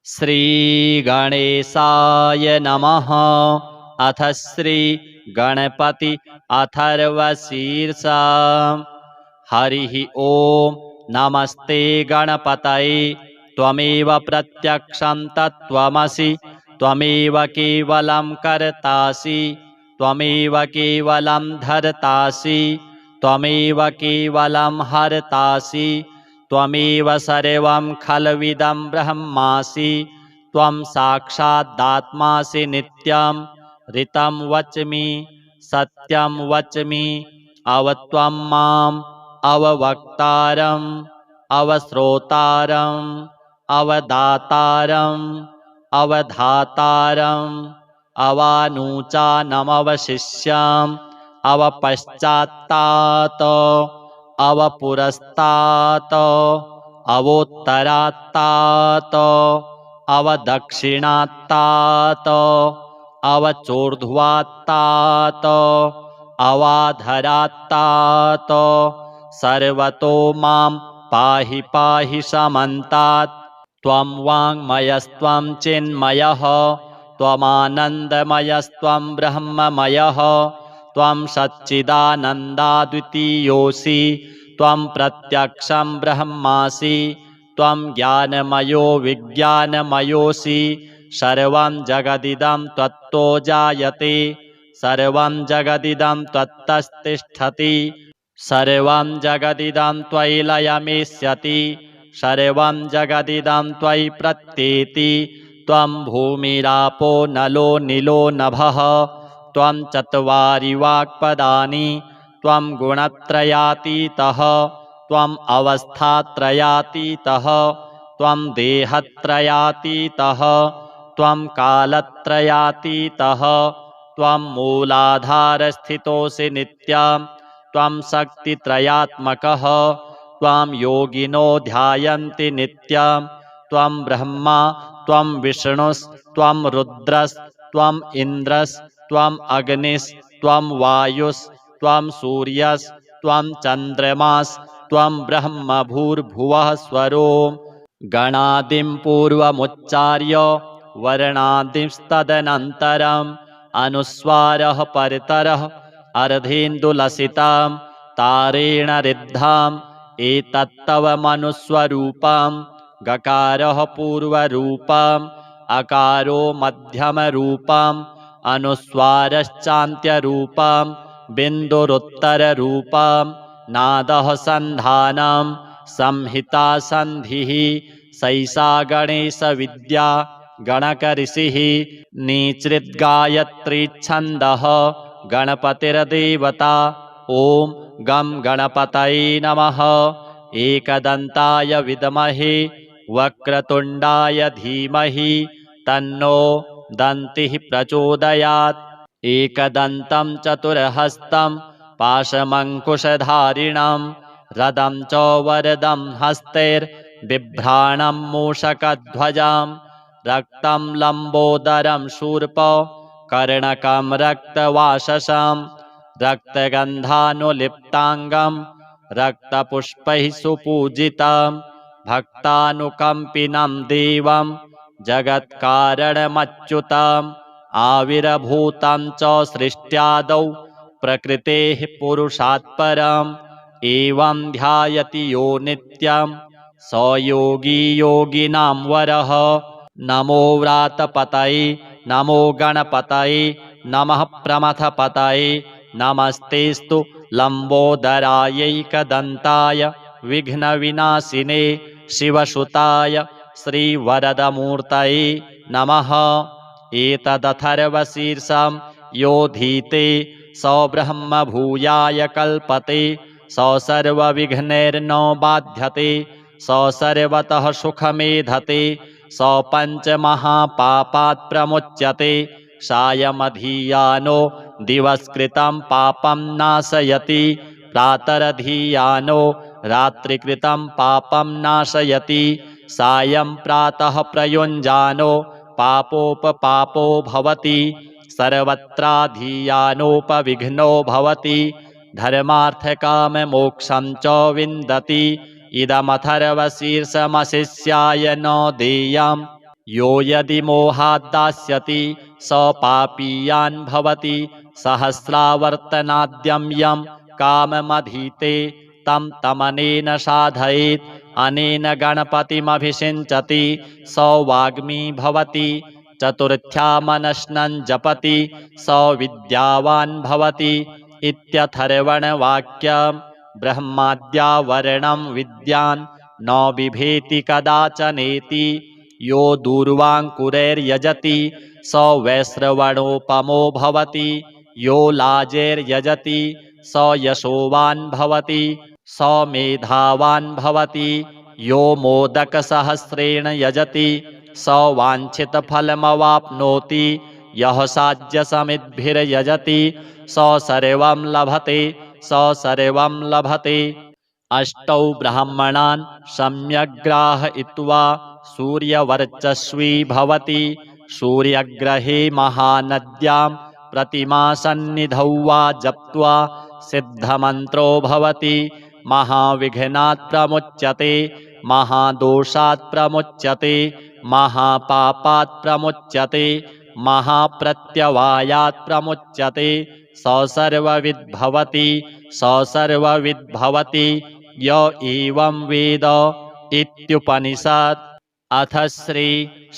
श्रीगणेशाय नमः। अथ श्रीगणपति अथर्वशीर्षा। हरिः ॐ। नमस्ते गणपतये। त्वमेव प्रत्यक्षं तत्त्वमसि। त्वमेव केवलं कर्तासि। त्वमेव केवलं धर्तासि। त्वमेव केवलं हर्तासि। त्वमेव सर्वं खल्विदं ब्रह्मासि। त्वं साक्षादात्मासि नित्यं। ऋतं वच्मि सत्यं वच्मि। अवत्वं माम् अववक्तारम् अवश्रोतारम् अवदातारम् अवधातारम् अवानूचानमवशिष्याम् अवपश्चात्तात् अवपुरस्तात् अवोत्तरात्तात् अवदक्षिणात्तात् अवचोर्ध्वात्तात् अवाधरात्तात् सर्वतो मां पाहि पाहि समन्तात्। त्वं वाङ्मयस्त्वं चिन्मयः त्वमानन्दमयस्त्वं ब्रह्ममयः। त्वं सच्चिदानन्दाद्वितीयोऽसि। त्वं प्रत्यक्षं ब्रह्मासि। त्वं ज्ञानमयो विज्ञानमयोऽसि। सर्वं जगदिदं त्वत्तो जायते। सर्वं जगदिदं त्वत्तस्तिष्ठति। सर्वं जगदिदं त्वयि लयमेष्यति। सर्वं जगदिदं त्वयि प्रत्येति। त्वं भूमिरापो नलो नीलो नभः। त्वं चत्वारि वाक्पदानि। त्वं गुणत्रयातीतः। त्वम् अवस्थात्रयातीतः। त्वं देहत्रयातीतः। त्वं कालत्रयातीतः। त्वं मूलाधारस्थितोऽसि नित्यं। त्वं शक्तित्रयात्मकः। त्वं योगिनो ध्यायन्ति नित्यं। त्वं ब्रह्मा त्वं विष्णुस्त्वं रुद्रस्त्वं इन्द्रस्त्वं अग्निस्त्वं वायुस्त्वं सूर्यस्त्वं चन्द्रमास्त्वं ब्रह्म भूर्भुवः स्वरों। गणादिं पूर्वमुच्चार्य वर्णादिंस्तदनन्तरम् अनुस्वारः परतरः अर्धेन्दुलसितां तारेण रिद्धाम् एतत्तव मनुस्वरूपं। गकारः पूर्वरूपम् अकारो मध्यमरूपम् अनुस्वारश्चान्त्यरूपं बिन्दुरुत्तररूपं। नादः सन्धानं संहिता सन्धिः सैषा गणेशविद्या गणकऋषिः। निःसृद्गायत्रीच्छन्दः गणपतिर्देवता। ॐ गं गणपतये नमः। एकदन्ताय विद्महे वक्रतुण्डाय धीमहि तन्नो दन्तिः प्रचोदयात्। एकदन्तं चतुर्हस्तं पाशमङ्कुशधारिणं रदं च वरदं हस्तैर्बिभ्राणं मूषकध्वजं। रक्तं लम्बोदरं शूर्पं कर्णकं रक्तवाससं। रक्तगन्धानुलिप्ताङ्गं रक्तपुष्पैः सुपूजितं। भक्तानुकम्पिनं देवं जगत्कारणमच्युतम्। आविर्भूतं च सृष्ट्यादौ प्रकृतेः पुरुषात् परम्। एवं ध्यायति यो नित्यं स योगी योगिनां वरः। नमो व्रातपतये नमो गणपतये नमः प्रमथपतये। नमस्तेस्तु लम्बोदरायैकदन्ताय विघ्नविनाशिने शिवसुताय श्रीवरदमूर्तये नमः। एतदथर्वशीर्षं योधीते स ब्रह्मभूयाय कल्पते। स सर्वविघ्नैर्न बाध्यते। स सर्वतः सुखमेधते। स पञ्चमहापापात् प्रमुच्यते। सायमधीयानो दिवसकृतं पापं नाशयति। प्रातरधीयानो रात्रिकृतं पापं नाशयति। सायं प्रातः प्रयुञ्जानो पापोपपापो भवति। सर्वत्राधीयानोपविघ्नो भवति। धर्मार्थकाममोक्षं च विन्दति। इदमथर्वशीर्षमशिष्याय न देयम्। यो यदि मोहात् दास्यति स पापीयान् भवति सहस्रावर्तनाद्यं यं काममधीते तं तमनेन साधयेत् अनेन गणपतिमभिषिञ्चति स वाग्मी भवति चतुर्थ्या मनश्नं जपति स विद्यावान् भवति इत्यथर्वणवाक्यं ब्रह्माद्यावरणं विद्यान् न बिभेति कदाचनेति यो दूर्वाङ्कुरैर्यजति स वैश्रवणोपमो भवति यो लाजैर्यजति स यशोवान् भवति स मेधावान् भवति यो मोदकसहस्रेण यजति स वाञ्छितफलमवाप्नोति यः साज्यसमिद्भिर्यजति स सर्वं लभते स सर्वं लभते। अष्टौ ब्राह्मणान् सम्यग्राहयित्वा सूर्यवर्चस्वी भवति सूर्यग्रहे महानद्यां प्रतिमासन्निधौ वा जप्त्वा सिद्धमन्त्रो भवति महाविघ्नात् प्रमुच्यते महादोषात् प्रमुच्यते महापापात् प्रमुच्यते महाप्रत्यवायात् प्रमुच्यते स सर्वविद् भवति स सर्वविद् भवति य एवं वेद इत्युपनिषत्। अथ श्री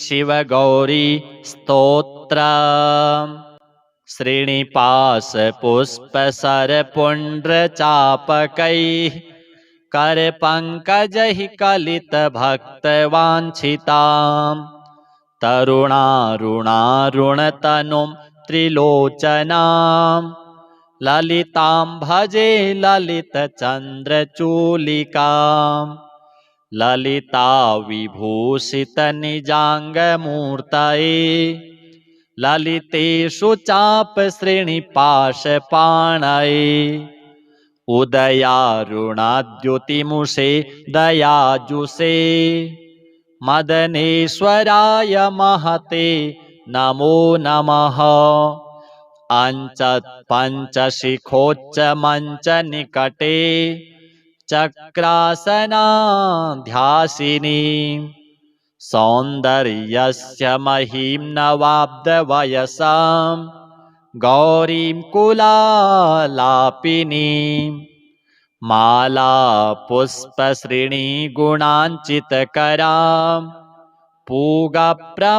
शिवगौरी स्तोत्र। श्रीनिपाशपुष्पसरपुण्ड्रचापकैः करपङ्कजैः कलितभक्तवाञ्छितां तरुणारुणारुणतनुं त्रिलोचनां ललितां भजे ललितचन्द्रचूलिकां ललिता विभूषितनिजाङ्गमूर्तये ललितेषु चापश्रेणिपाशपाणये उदयारुणाद्युतिमुषे दयाजुषे मदनेश्वराय महते नमो नमः। पञ्चशिखोच्चमञ्चनिकटे चक्रासनाध्यासिनी सौन्दर्यस्य महीं नवाब्दवयसां गौरीं कुलालापिनीं माला पुष्पश्रेणीगुणाञ्चितकरां पूगप्रमाणस्तनीं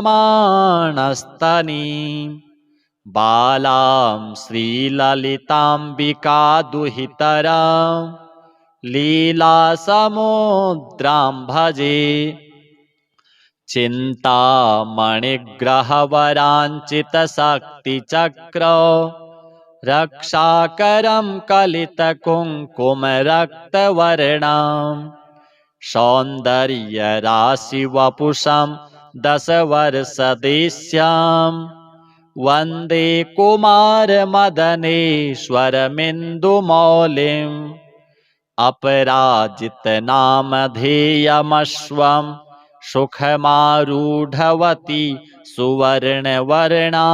बालां श्रीललिताम्बिकादुहितरां लीलासमुद्रां भजे चिन्तामणिग्रहवराञ्चितशक्तिचक्र रक्षाकरं कलितकुङ्कुमरक्तवर्णं सौन्दर्यराशिवपुषं दशवर्षदेश्यां वन्दे कुमारमदनेश्वरमिन्दुमौलिम् अपराजितनामधेयमश्वं सुखमारूढवती सुवर्णवर्णा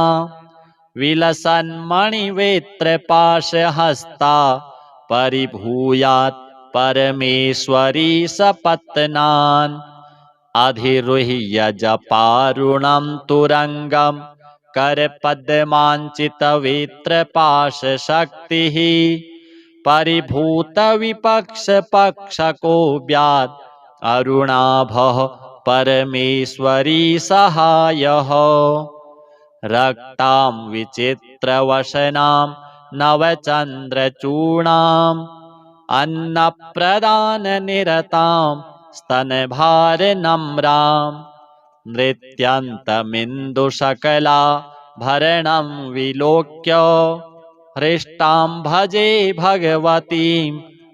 विलसन्मणिवेत्रपाशहस्ता परिभूयात् परमेश्वरी सपत्नान् अधिरुह्य जपारुणं तुरङ्गं करपद्माञ्चितवेत्रपाशशक्तिः परिभूतविपक्षपक्षको व्यात् अरुणाभः परमेश्वरी सहायः रक्तां विचित्रवसनां नवचन्द्रचूर्णाम् अन्नप्रदाननिरतां स्तनभारनम्रां नृत्यन्तमिन्दुशकलाभरणं विलोक्य हृष्टां भजे भगवतीं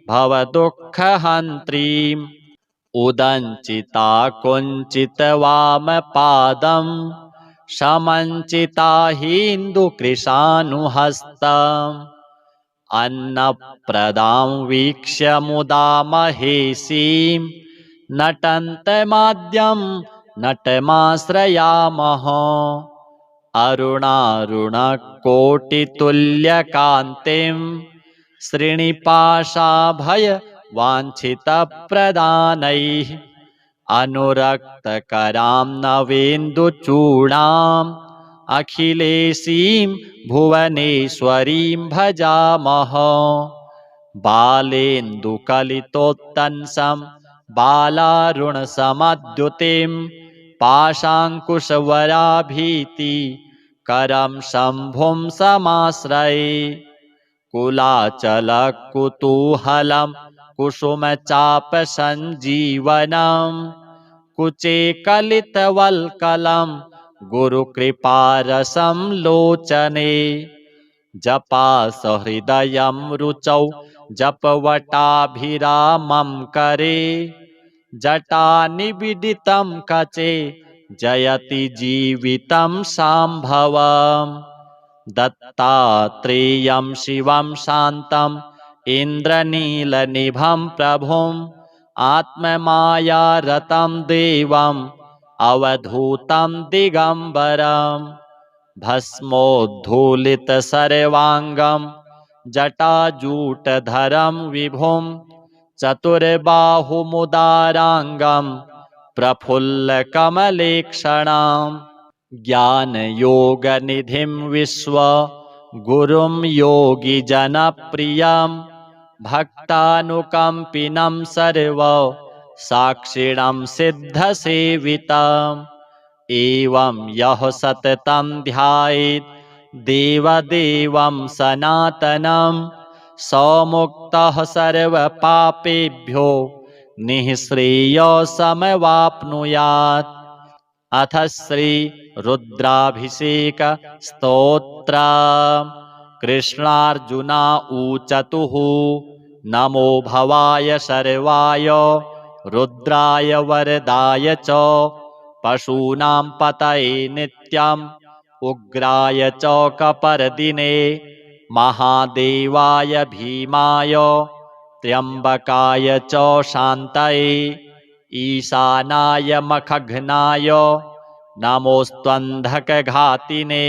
भवदुःखहन्त्रीम् उदञ्चिता कुञ्चितवामपादं समञ्चिता हिन्दुकृशानुहस्तम् अन्नप्रदां वीक्ष्य मुदा महेशीं नटन्तमाद्यं नटमाश्रयामः अरुणारुणकोटितुल्यकान्तिं श्रीनिपाशाभयवाञ्छितप्रदानैः अनुरक्तकरां नवेन्दुचूडाम् अखिलेशीं भुवनेश्वरीं भजामः। बालेन्दुकलितोत्तंसं बालारुणसमद्युतिं पाशाङ्कुशवराभीति करं शम्भुं समाश्रये। कुलाचलकुतूहलं कुसुमचापसञ्जीवनं कुचे कलितवल्कलं गुरुकृपारसं लोचने। जपासहृदयं रुचौ जपवटाभिरामं करे जटानिबिडितं कचे जयति जीवितं शाम्भवम्। दत्तात्रेयं शिवं शान्तम् इन्द्रनीलनिभं प्रभुम् आत्ममायारतं देवम् अवधूतं दिगम्बरम्। भस्मोद्धूलितसर्वाङ्गं जटाजूटधरं विभुं चतुर्बाहुमुदाराङ्गं प्रफुल्लकमलेक्षणाम्। ज्ञानयोगनिधिं विश्वगुरुं योगिजनप्रियं भक्तानुकम्पिनं सर्वसाक्षिणं सिद्धसेवितम्। एवं यः सततं ध्यायेत् देवदेवं सनातनं स मुक्तः सर्वपापेभ्यो निःश्रेयसमवाप्नुयात्। अथ श्री रुद्राभिषेक स्तोत्र। कृष्णार्जुना ऊचतुः नमो भवाय सर्वाय रुद्राय वरदाय च पशूनां पतये नित्यम् उग्राय च कपर्दिने महादेवाय भीमाय त्र्यम्बकाय च शान्तये ईशानाय मखघ्नाय नमोऽस्त्वन्धकघातिने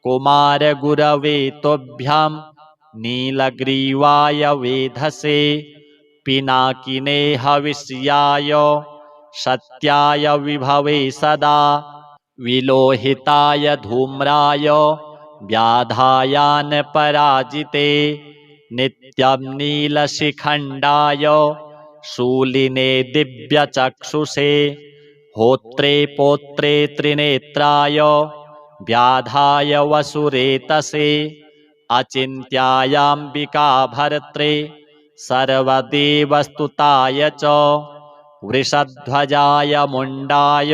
कुमारगुरवे तुभ्यं नीलग्रीवाय वेधसे पिनाकिने हविष्याय सत्याय विभवे सदा विलोहिताय धूम्राय व्याधायानपराजिते नित्यं नीलशिखण्डाय शूलिने दिव्यचक्षुषे होत्रे पोत्रे त्रिनेत्राय व्याधाय वसुरेतसे अचिन्त्यायाम्बिका भर्त्रे सर्वदेवस्तुताय च वृषध्वजाय मुण्डाय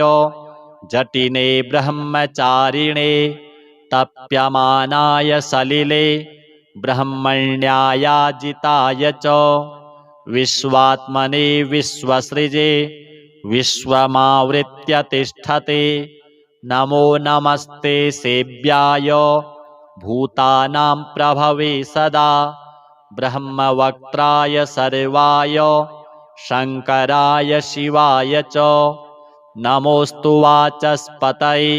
जटिने ब्रह्मचारिणे तप्यमानाय सलिले ब्रह्मण्यायाजिताय च विश्वात्मने विश्वसृजे विश्वमावृत्य तिष्ठते नमो नमस्ते सेव्याय भूतानां प्रभवे सदा ब्रह्मवक्त्राय सर्वाय शङ्कराय शिवाय च नमोऽस्तु वाचस्पतये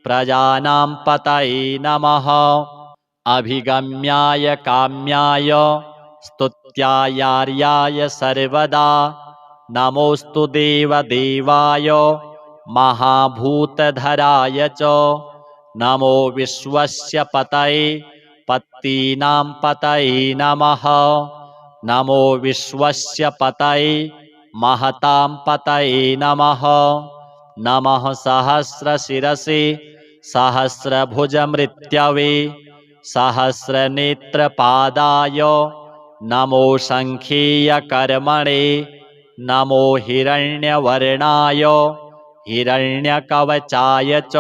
प्रजानां पतये नमः। अभिगम्याय काम्याय स्तुत्यायार्याय सर्वदा नमोऽस्तु देवदेवाय महाभूतधराय च नमो विश्वस्य पतये पत्तीनां पतये नमः। नमो विश्वस्य पतये महतां पतये नमः। नमः सहस्रशिरसे सहस्रभुजमृत्यवे सहस्रनेत्रपादाय नमो शङ्खेयकर्मणे नमो हिरण्यवर्णाय हिरण्यकवचाय च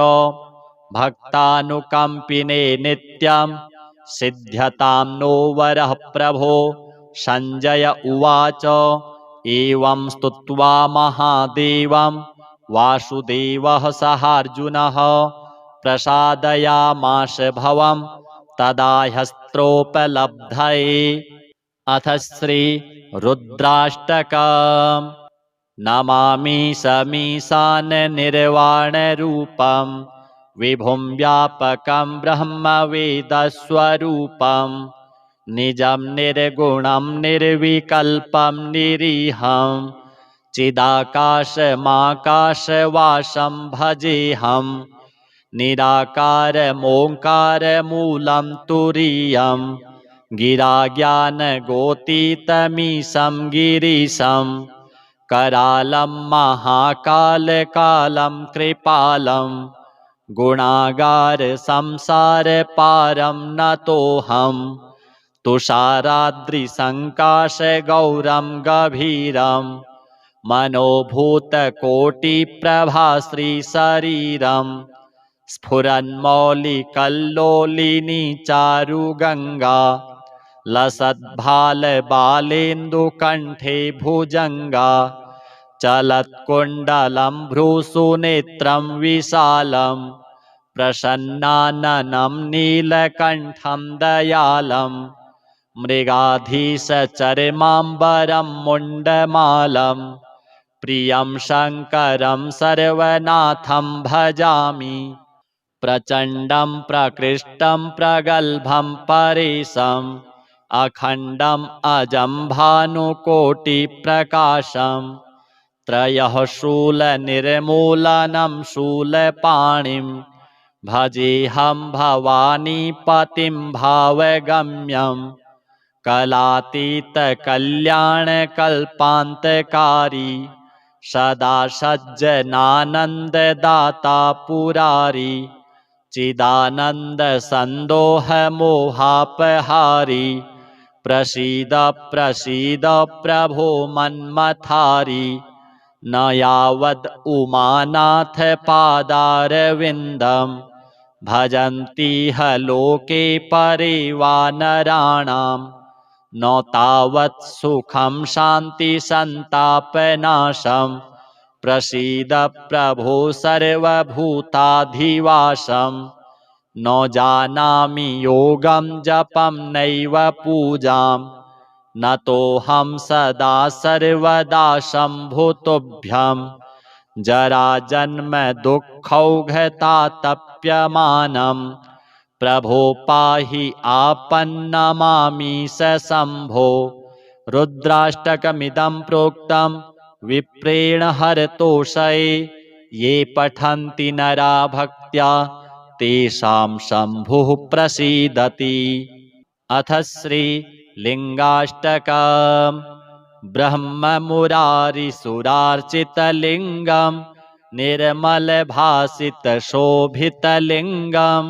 भक्तानुकम्पिने नित्यं सिद्ध्यतां नो वरः प्रभो। सञ्जय उवाच एवं स्तुत्वा महादेवं वासुदेवः सहार्जुनः प्रसादयामास भवं तदा ह्यस्त्रोपलब्धये। अथ श्री रुद्राष्टकम्। नमामि समीशाननिर्वाणरूपं विभुं व्यापकं ब्रह्मवेदस्वरूपं निजं निर्गुणं निर्विकल्पं निरीहं चिदाकाशमाकाशवासं भजेऽहम् निराकारमोङ्कारमूलं तुरीयं गिराज्ञानगोतीतमीशं गिरीशं करालं महाकालकालं कृपालं गुणागारसंसारपारं नतोऽहं तुषाराद्रिसङ्काशगौरं गभीरं मनोभूतकोटिप्रभाश्रीशरीरं स्फुरन्मौलिकल्लोलिनी चारुगङ्गा लसद्भालबालेन्दुकण्ठे भुजङ्गा चलत्कुण्डलं भ्रूसुनेत्रं विशालं प्रसन्नाननं नीलकण्ठं दयालं मृगाधीशचर्माम्बरं मुण्डमालं प्रियं शङ्करं सर्वनाथं भजामि प्रचण्डं प्रकृष्टं प्रगल्भं परेशम् अखण्डम् अजं भानुकोटिप्रकाशं त्रयः शूलनिर्मूलनं शूलपाणिं भजेऽहं भवानीपतिं भावगम्यं कलातीतकल्याणकल्पान्तकारी सदा सज्जनानन्ददाता पुरारी चिदानन्दसन्दोहमोहापहारी प्रसीद प्रसीद प्रभो मन्मथारी न यावद् उमानाथ पादारविन्दं भजन्तीह लोके परे वानराणां न तावत् सुखं शान्तिसन्तापनाशं प्रसीद प्रभो सर्वभूताधिवासं न जानामि योगं जपं नैव पूजां नतोऽहं सदा सर्वदा शम्भुतुभ्यं जराजन्म दुःखौघतातप्यमानं प्रभो पाहि आपन्नमामि शम्भो रुद्राष्टकमिदं प्रोक्तं विप्रेण हरतोषये ये पठन्ति नरा भक्त्या तेषां शम्भुः प्रसीदति। अथ श्रीलिङ्गाष्टकम् ब्रह्ममुरारिसुरार्चितलिङ्गं निर्मलभासितशोभितलिङ्गं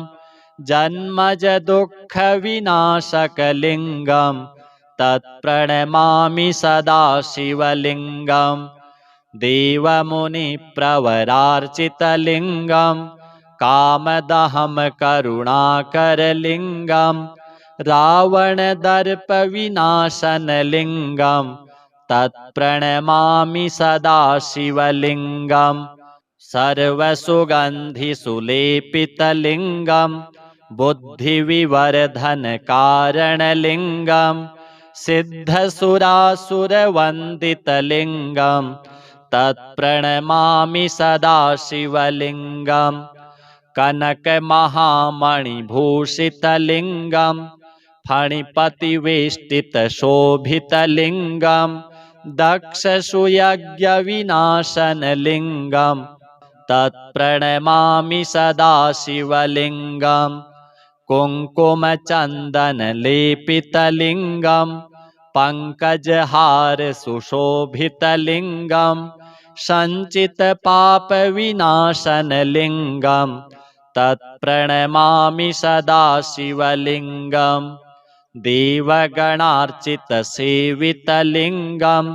जन्मजदुःखविनाशकलिङ्गं तत्प्रणमामि सदा शिवलिङ्गं देवमुनिप्रवरार्चितलिङ्गं कामदहं करुणाकरलिङ्गं रावणदर्पविनाशनलिङ्गं तत्प्रणमामि सदा शिवलिङ्गं सर्वसुगन्धिसुलेपितलिङ्गं बुद्धिविवर्धनकारणलिङ्गं सिद्धसुरासुरवन्दितलिङ्गं तत्प्रणमामि सदा शिवलिङ्गं कनकमहामणिभूषितलिङ्गं फणिपतिवेष्टितशोभितलिङ्गं दक्षसुयज्ञविनाशनलिङ्गं तत्प्रणमामि सदा शिवलिङ्गं कुङ्कुमचन्दनलेपितलिङ्गं पङ्कजहारसुशोभितलिङ्गं सञ्चितपापविनाशनलिङ्गं तत्प्रणमामि सदा शिवलिङ्गं देवगणार्चितसेवितलिङ्गं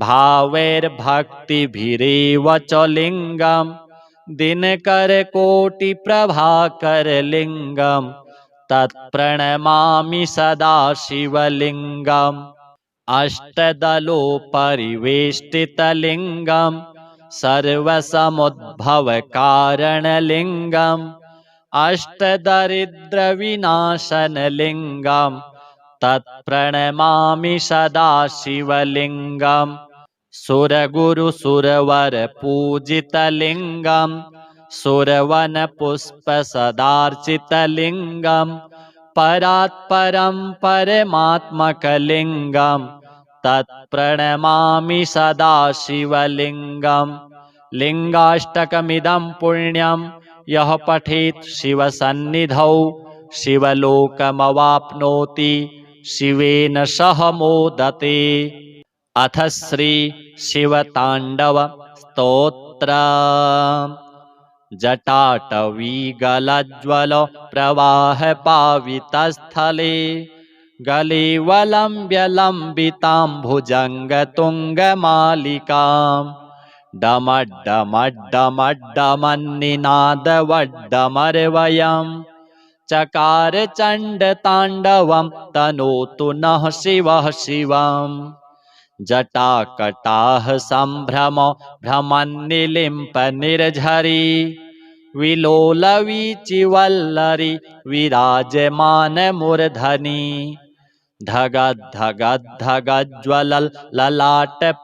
भावैर्भक्तिभिरेव च लिङ्गं दिनकरकोटिप्रभाकरलिङ्गं तत्प्रणमामि सदा शिवलिङ्गम् अष्टदलोपरिवेष्टितलिङ्गं सर्वसमुद्भवकारणलिङ्गं अष्टदरिद्रविनाशनलिङ्गं तत्प्रणमामि सदा शिवलिङ्गं सुरगुरुसुरवरपूजितलिङ्गं सुरवनपुष्पसदार्चितलिङ्गं परात्परं परमात्मकलिङ्गं तत्प्रणमामि सदा शिवलिङ्गम् लिङ्गाष्टकमिदं पुण्यं यः पठेत् शिवसन्निधौ शिवलोकमवाप्नोति शिवेन सह मोदते। अथ श्री शिवताण्डव स्तोत्र। जटाटवीगलज्ज्वल प्रवाह पावितस्थले गले वलम्ब्य लम्बितां भुजङ्गतुङ्गमालिकाम् डमड्डमड्डमड्डमन्निनादवड्डमर्वयम् चकार चण्डताण्डवं तनोतु नः शिवः शिवम्। जटाकटाः सम्भ्रम भ्रमन्निलिम्प निर्झरी विलोलवीचिवल्लरी विराजमानमूर्धनि धगद्धगद्धगज्ज्वलल् ललाटपट्टपावके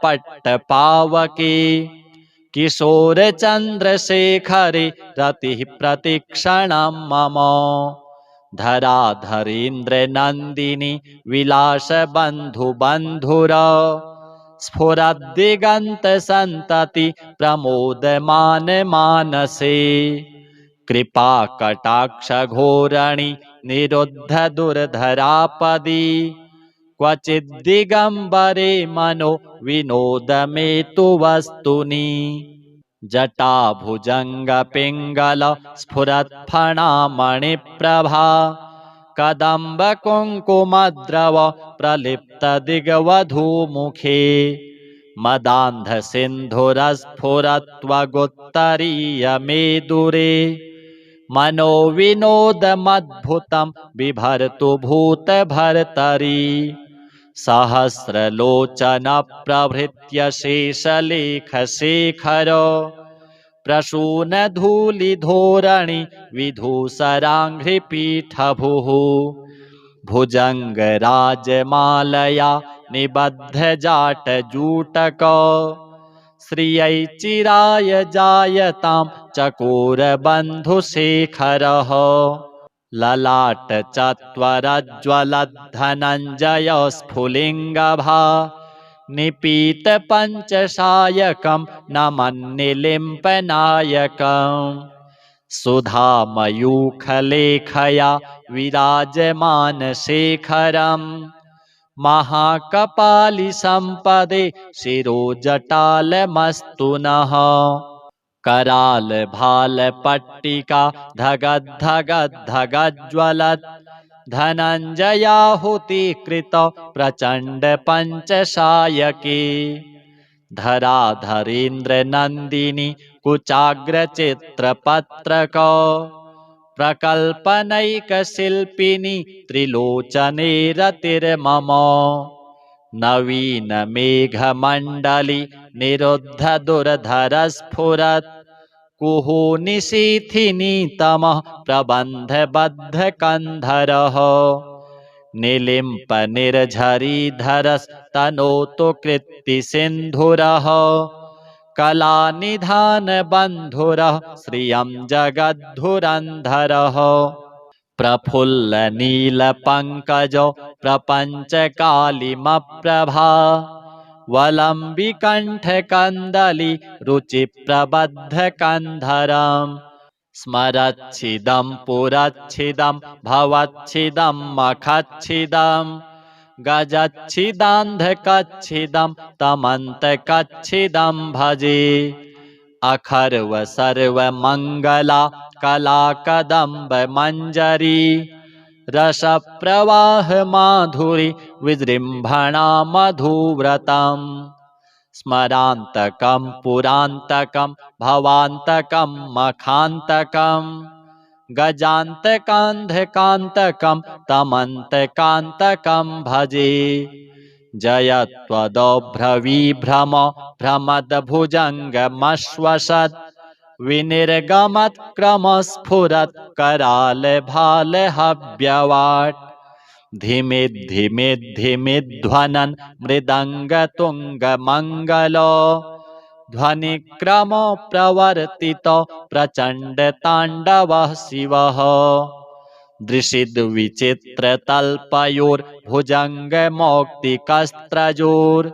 किशोरचन्द्रशेखरे रतिः प्रतिक्षणं मम धराधरेन्द्रनन्दिनी विलासबन्धुबन्धुर स्फुरद्दिगन्तसन्तति प्रमोदमानमानसे कृपाकटाक्षघोरणि निरुद्धदुर्धरापदी क्वचिद्दिगम्बरे मनो विनोदमेतु वस्तुनि जटाभुजङ्गपिङ्गल स्फुरत्फणामणिप्रभा कदम्बकुङ्कुमद्रव प्रलिप्तदिग्वधूमुखे मदान्धसिन्धुरस्फुरत्वगुत्तरीयमेदुरे मनोविनोदमद्भुतं बिभर्तु भूतभर्तरि सहस्रलोचनप्रभृत्य शेषलेखशेखर प्रसूनधूलिधोरणि विधूसराङ्घ्रिपीठभुः भुजङ्गराजमालया निबद्धजाटजूटक श्रियै चिराय जायतां चकोरबन्धुशेखरः ललाटचत्वरज्ज्वलद्धनञ्जयस्फुलिङ्गभा निपीतपञ्चसायकं नमन्निलिम्पनायकम् सुधामयूखलेखया विराजमानशेखरम् महाकपालिसम्पदे शिरोजटालमस्तु नः करालभालपट्टिका धगद्धगद्धगज्ज्वलत् धनञ्जयाहुतिकृत प्रचण्डपञ्चसायके धराधरेन्द्रनन्दिनी कुचाग्रचित्रपत्रक प्रकल्पनैकशिल्पिनी त्रिलोचने रतिर्मम नवीनमेघमण्डली निरुद्धदुर्धरस्फुरत् कुहूनिशीथिनी तमः प्रबन्धबद्धकन्धरः निलिम्पनिर्झरीधरस्तनोतु कृत्तिसिन्धुरः कलानिधानबन्धुरः श्रियं जगद्धुरन्धरः प्रफुल्लनीलपङ्कजो प्रपञ्चकालिमप्रभा वलम्बिकण्ठकन्दली रुचिप्रबद्धकन्धरम् स्मरच्छिदं पुरच्छिदं भवच्छिदं मखच्छिदं गजच्छिदान्धकच्छिदं तमन्तकच्छिदं भजे अखर्व सर्वमङ्गला कलाकदम्बमञ्जरी रसप्रवाहमाधुरी विजृम्भणा मधुव्रतम् स्मरान्तकं पुरान्तकं भवान्तकं मखान्तकं गजान्तकान्धकान्तकं तमन्तकान्तकं भजे जयत्वदभ्रविभ्रम भ्रमद्भुजङ्गमश्वसत् विनिर्गमत्क्रमस्फुरत् करालभालहव्यवाट् धिमिद्धिमिद्धिमिध्वनन् मृदङ्गतुङ्गमङ्गलो ध्वनिक्रमप्रवर्तितो प्रचण्डताण्डवः शिवः दृशिद्विचित्रतल्पयोर्भुजङ्गमौक्तिकस्त्रजोर्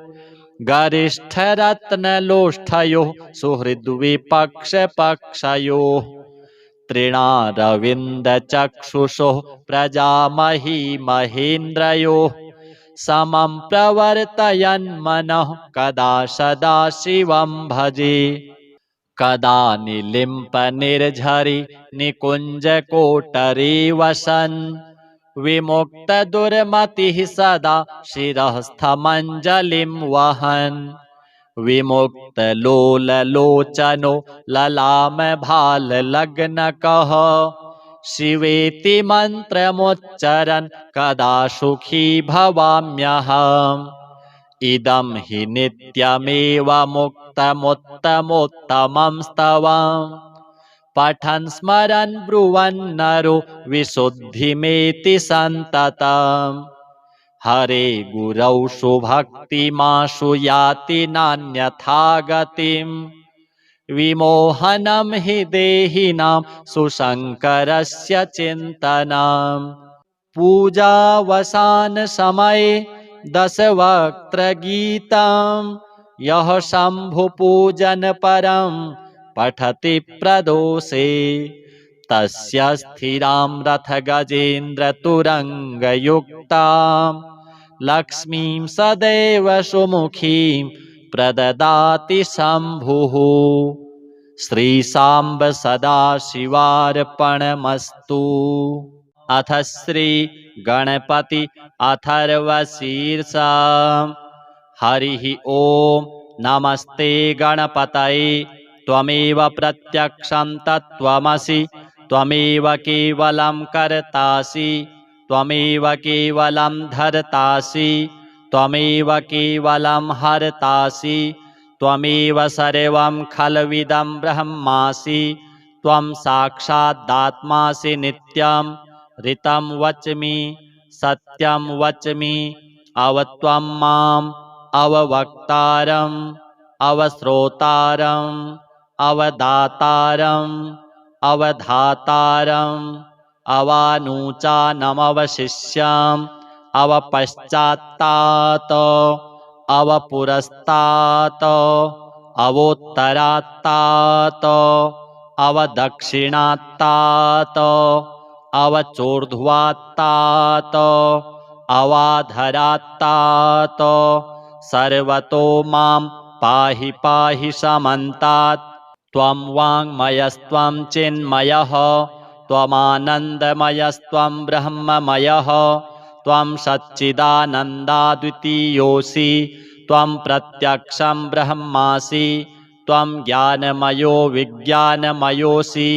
गरिष्ठरत्नलोष्ठयोः सुहृद्विपक्षपक्षयोः तृणारविन्दचक्षुषोः प्रजामही महेन्द्रयोः समं प्रवर्तयन्मनः कदा सदा शिवं भजे कदा निलिम्पनिर्झरि निकुञ्जकोटरे वसन् विमुक्तदुर्मतिः सदा शिरःस्थमञ्जलिं वहन् विमुक्तलोललोचनो ललामभाललग्नकः शिवेति मन्त्रमुच्चरन् कदा सुखी भवाम्यहम् इदं हि नित्यमेव मुक्तमुत्तमोत्तमं स्तवम् पठन् स्मरन् ब्रुवन्नरो विशुद्धिमेति सन्ततम् हरे गुरौ सुभक्तिमाशु याति नान्यथा गतिम् विमोहनं हि देहिनां सुशङ्करस्य चिन्तनम् पूजावसानसमये दशवक्त्रगीतं यः शम्भुपूजनपरं पठति प्रदोषे तस्य स्थिरां रथगजेन्द्रतुरङ्गयुक्तां लक्ष्मीं सदैव सुमुखीं प्रददाति शम्भुः श्रीशाम्ब सदाशिवार्पणमस्तु। अथ श्री गणपति अथर्वशीर्षा हरिः ओम नमस्ते गणपतये त्वमेव प्रत्यक्षं तत्त्वमसि त्वमेव केवलं कर्तासि त्वमेव केवलं धर्तासि त्वमेव केवलं हर्तासि त्वमेव सर्वं खल्विदं ब्रह्मासि त्वं साक्षादात्मासि नित्यं ऋतं वच्मि सत्यं वच्मि अवत्वं माम् अववक्तारम् अवश्रोतारम् अवदातारम् अवधातारम् अवानुचानमवशिष्याम् अवपश्चात्तात् अवपुरस्तात् अवोत्तरात्तात् अवदक्षिणात्तात् अवचोर्ध्वात्तात् अवाधरात्तात् सर्वतो मां पाहि पाहि समन्तात् त्वं वाङ्मयस्त्वं चिन्मयः त्वमानन्दमयस्त्वं ब्रह्ममयः त्वं सच्चिदानन्दाद्वितीयोऽसि त्वं प्रत्यक्षं ब्रह्मासि त्वं ज्ञानमयो विज्ञानमयोऽसि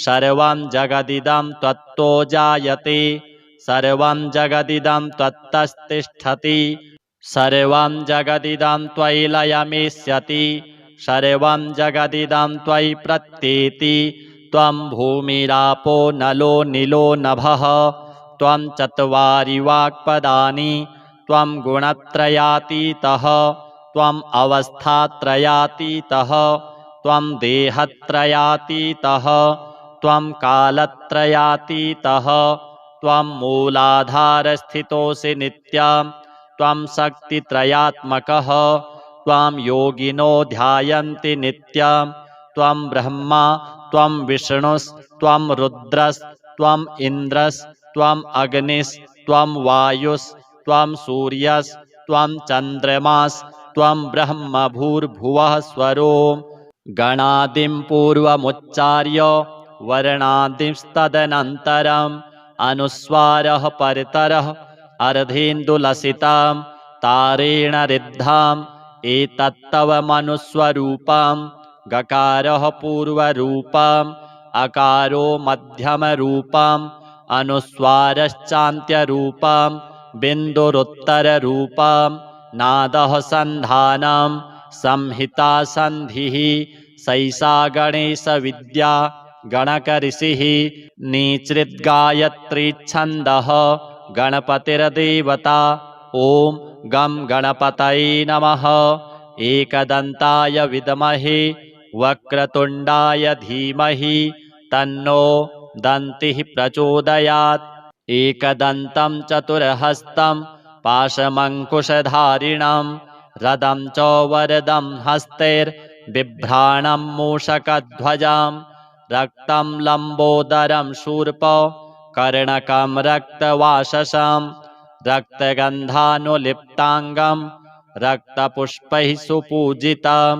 सर्वं जगदिदं त्वत्तो जायते सर्वं जगदिदं त्वत्तस्तिष्ठति सर्वं जगदिदं त्वयि लयमेष्यति सर्वं जगदिदं त्वयि प्रत्येति त्वं भूमिरापो नलो नीलो नभः त्वं चत्वारि वाक्पदानि त्वं गुणत्रयातीतः त्वम् अवस्थात्रयातीतः त्वं देहत्रयातीतः त्वं कालत्रयातीतः त्वं मूलाधारस्थितोऽसि नित्यं त्वं शक्तित्रयात्मकः त्वं योगिनो ध्यायन्ति नित्यं त्वं ब्रह्मा त्वं विष्णुस्त्वं रुद्रस्त्वम् इन्द्रस्त्वम् अग्निस्त्वं वायुस्त्वं सूर्यस्त्वं चन्द्रमास्त्वं ब्रह्म भूर्भुवः स्वरों गणादिं पूर्वमुच्चार्य वर्णादिंस्तदनन्तरम् अनुस्वारः परतरः अर्धेन्दुलसितां तारेण रिद्धाम् एतत्तव मनुस्वरूपं गकारः पूर्वरूपम् अकारो मध्यमरूपम् अनुस्वारश्चान्त्यरूपम् बिन्दुरुत्तररूपम् नादः सन्धानं संहिता सन्धिः सैषा गणेशविद्या गणकऋषिः निःसृद्गायत्रीच्छन्दः गणपतिर्देवता ॐ गं गणपतये नमः। एकदन्ताय विद्महे वक्रतुण्डाय धीमहि तन्नो दन्तिः प्रचोदयात्। एकदन्तं चतुर्हस्तं पाशमङ्कुशधारिणं रदं च वरदं हस्तैर्बिभ्राणं मूषकध्वजं रक्तं लम्बोदरं शूर्प कर्णकं रक्तवाससं रक्तगन्धानुलिप्ताङ्गं रक्तपुष्पैः सुपूजितं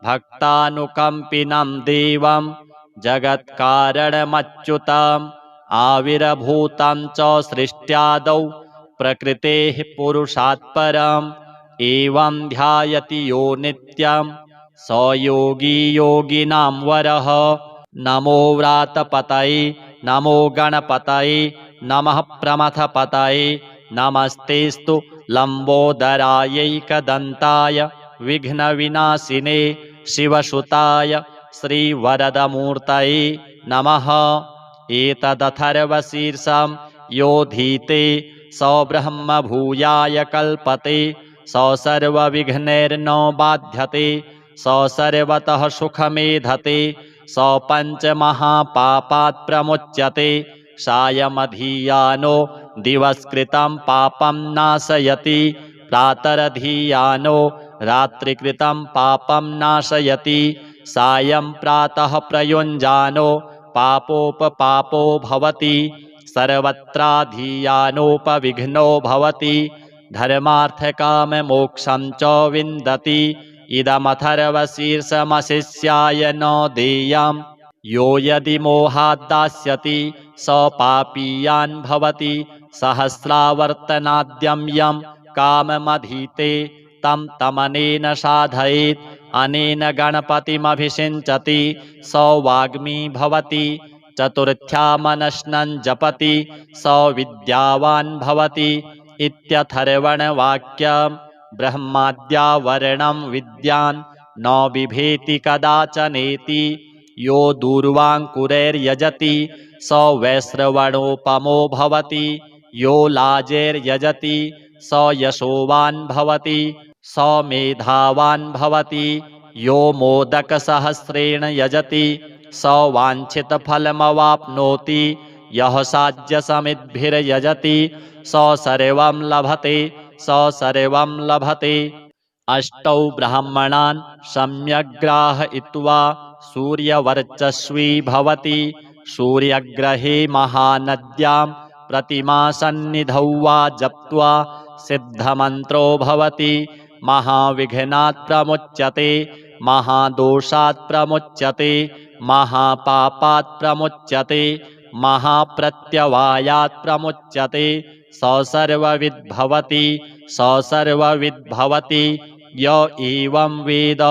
भक्तानुकम्पिनं देवं जगत्कारणमच्युतम् आविर्भूतं च सृष्ट्यादौ प्रकृतेः पुरुषात् परम् एवं ध्यायति यो नित्यं स योगी योगिनां वरः। नमो व्रातपतये नमो गणपतये नमः प्रमथपतये नमस्तेस्तु लम्बोदरायैकदन्ताय विघ्नविनाशिने शिवसुताय श्रीवरदमूर्तये नमः। एतदथर्वशीर्षं योधीते स ब्रह्म भूयाय कल्पते स सर्वविघ्नैर्न बाध्यते स सर्वतः सुखमेधते स पञ्चमहापापात् प्रमुच्यते सायमधीयानो दिवसकृतं पापं नाशयति प्रातरधीयानो रात्रिकृतं पापं नाशयति सायं प्रातः प्रयुञ्जानो पापोपपापो भवति सर्वत्राधीयानोपविघ्नो भवति धर्मार्थकाममोक्षं च विन्दति इदमथर्वशीर्षमशिष्याय न देयम् यो यदि मोहात् दास्यति स पापीयान् भवति सहस्रावर्तनाद्यं यं काममधीते तं तमनेन साधयेत् अनेन गणपतिमभिषिञ्चति स वाग्मी भवति चतुर्थ्यामनश्नं जपति स विद्यावान् भवति इत्यथर्वणवाक्यं ब्रह्माद्यावरणं विद्यान् न बिभेति कदाचनेति यो दूर्वाङ्कुरैर्यजति स वैश्रवणोपमो भवति यो लाजैर्यजति स यशोवान् भवति स मेधावान् भवति यो मोदकसहस्रेण यजति स वाञ्छितफलमवाप्नोति यः साध्यसमिद्भिर्यजति स सर्वं लभते स सर्वं लभते। अष्टौ ब्राह्मणान् सम्यग्राहयित्वा सूर्यवर्चस्वी भवति सूर्यग्रहे महानद्यां प्रतिमासन्निधौ वा जप्त्वा सिद्धमन्त्रो भवति महाविघ्नात् प्रमुच्यते महादोषात् प्रमुच्यते महापापात् प्रमुच्यते महाप्रत्यवायात् प्रमुच्यते स सर्वविद्भवति स सर्वविद्भवति य एवं वेद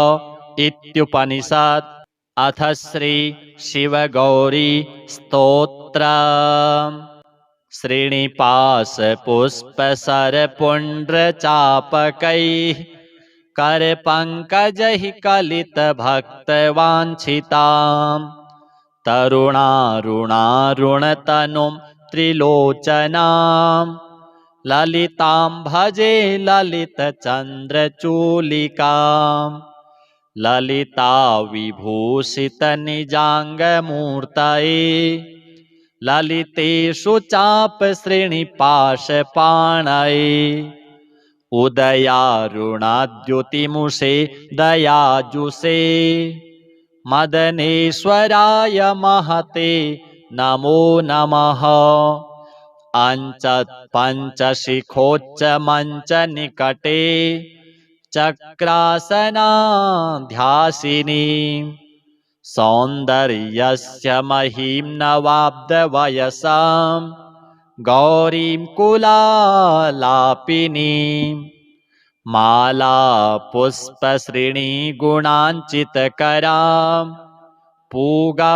इत्युपनिषत्। अथ श्री शिवगौरी स्तोत्र। श्रीनिपाशपुष्पसरपुण्ड्रचापकैः करपङ्कजैः कलितभक्तवाञ्छितां तरुणारुणारुणतनुं त्रिलोचनां ललितां भजे ललितचन्द्रचूलिकां ललिता विभूषितनिजाङ्गमूर्तये ललितेषु चापश्रेणिपाशपाणये उदयारुणाद्युतिमुषे दयाजुषे मदनेश्वराय महते नमो नमः। अञ्चत्पञ्चशिखोच्चमञ्चनिकटे चक्रासनाध्यासिनी सौन्दर्यस्य महीं नवाब्दवयसां गौरीं कुलालापिनीं माला पुष्पश्रेणीगुणाञ्चितकरां पूगप्रमाणस्तनीं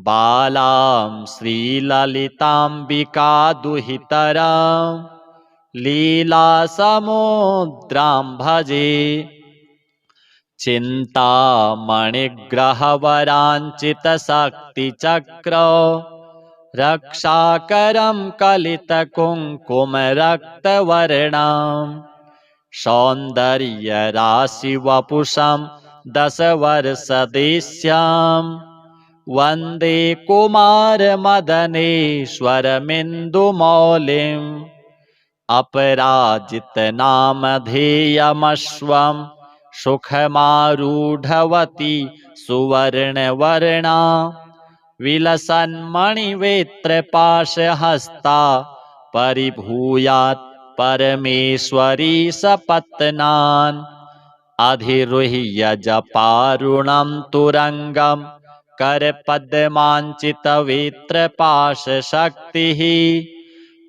बालां श्रीललिताम्बिकादुहितरां लीलासमुद्रां भजे चिन्तामणिग्रहवराञ्चितशक्तिचक्र रक्षाकरं कलितकुङ्कुमरक्तवर्णं सौन्दर्यराशिवपुषं दशवर्षदेश्यां वन्दे कुमारमदनेश्वरमिन्दुमौलिम् अपराजितनामधेयमश्वं सुखमारूढवती सुवर्णवर्णा विलसन्मणिवेत्रपाशहस्ता परिभूयात् परमेश्वरी सपत्नान् अधिरुह्य जपारुणं तुरङ्गं करपद्माञ्चितवेत्रपाशशक्तिः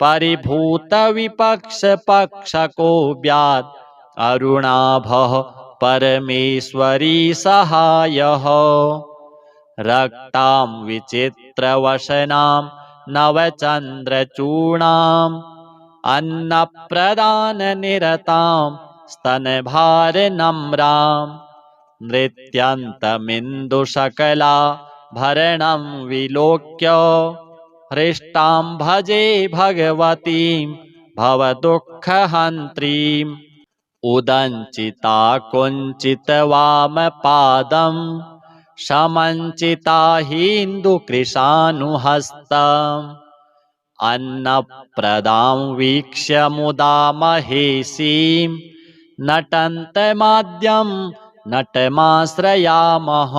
परिभूतविपक्षपक्षको व्यात् अरुणाभः परमेश्वरी सहायः रक्तां विचित्रवसनां नवचन्द्रचूर्णाम् अन्नप्रदाननिरतां स्तनभारनम्रां नृत्यन्तमिन्दुशकलाभरणं विलोक्य हृष्टां भजे भगवतीं भवदुःखहन्त्रीम् उदञ्चिता कुञ्चितवामपादं समञ्चिता हिन्दुकृशानुहस्तम् अन्नप्रदां वीक्ष्य मुदा महेशीं नटन्तमाद्यं नटमाश्रयामः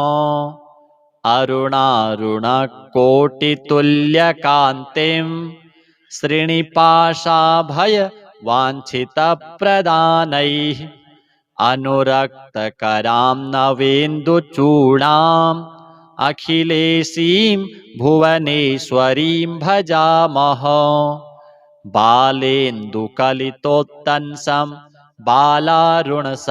अरुणारुणकोटितुल्यकान्तिं श्रीनिपाशाभयवाञ्छितप्रदानैः अनुरक्तकरां नवेन्दुचूडाम् अखिलेशीं भुवनेश्वरीं भजामः बालेन्दुकलितोत्तंसं बालारुणसमद्युतिं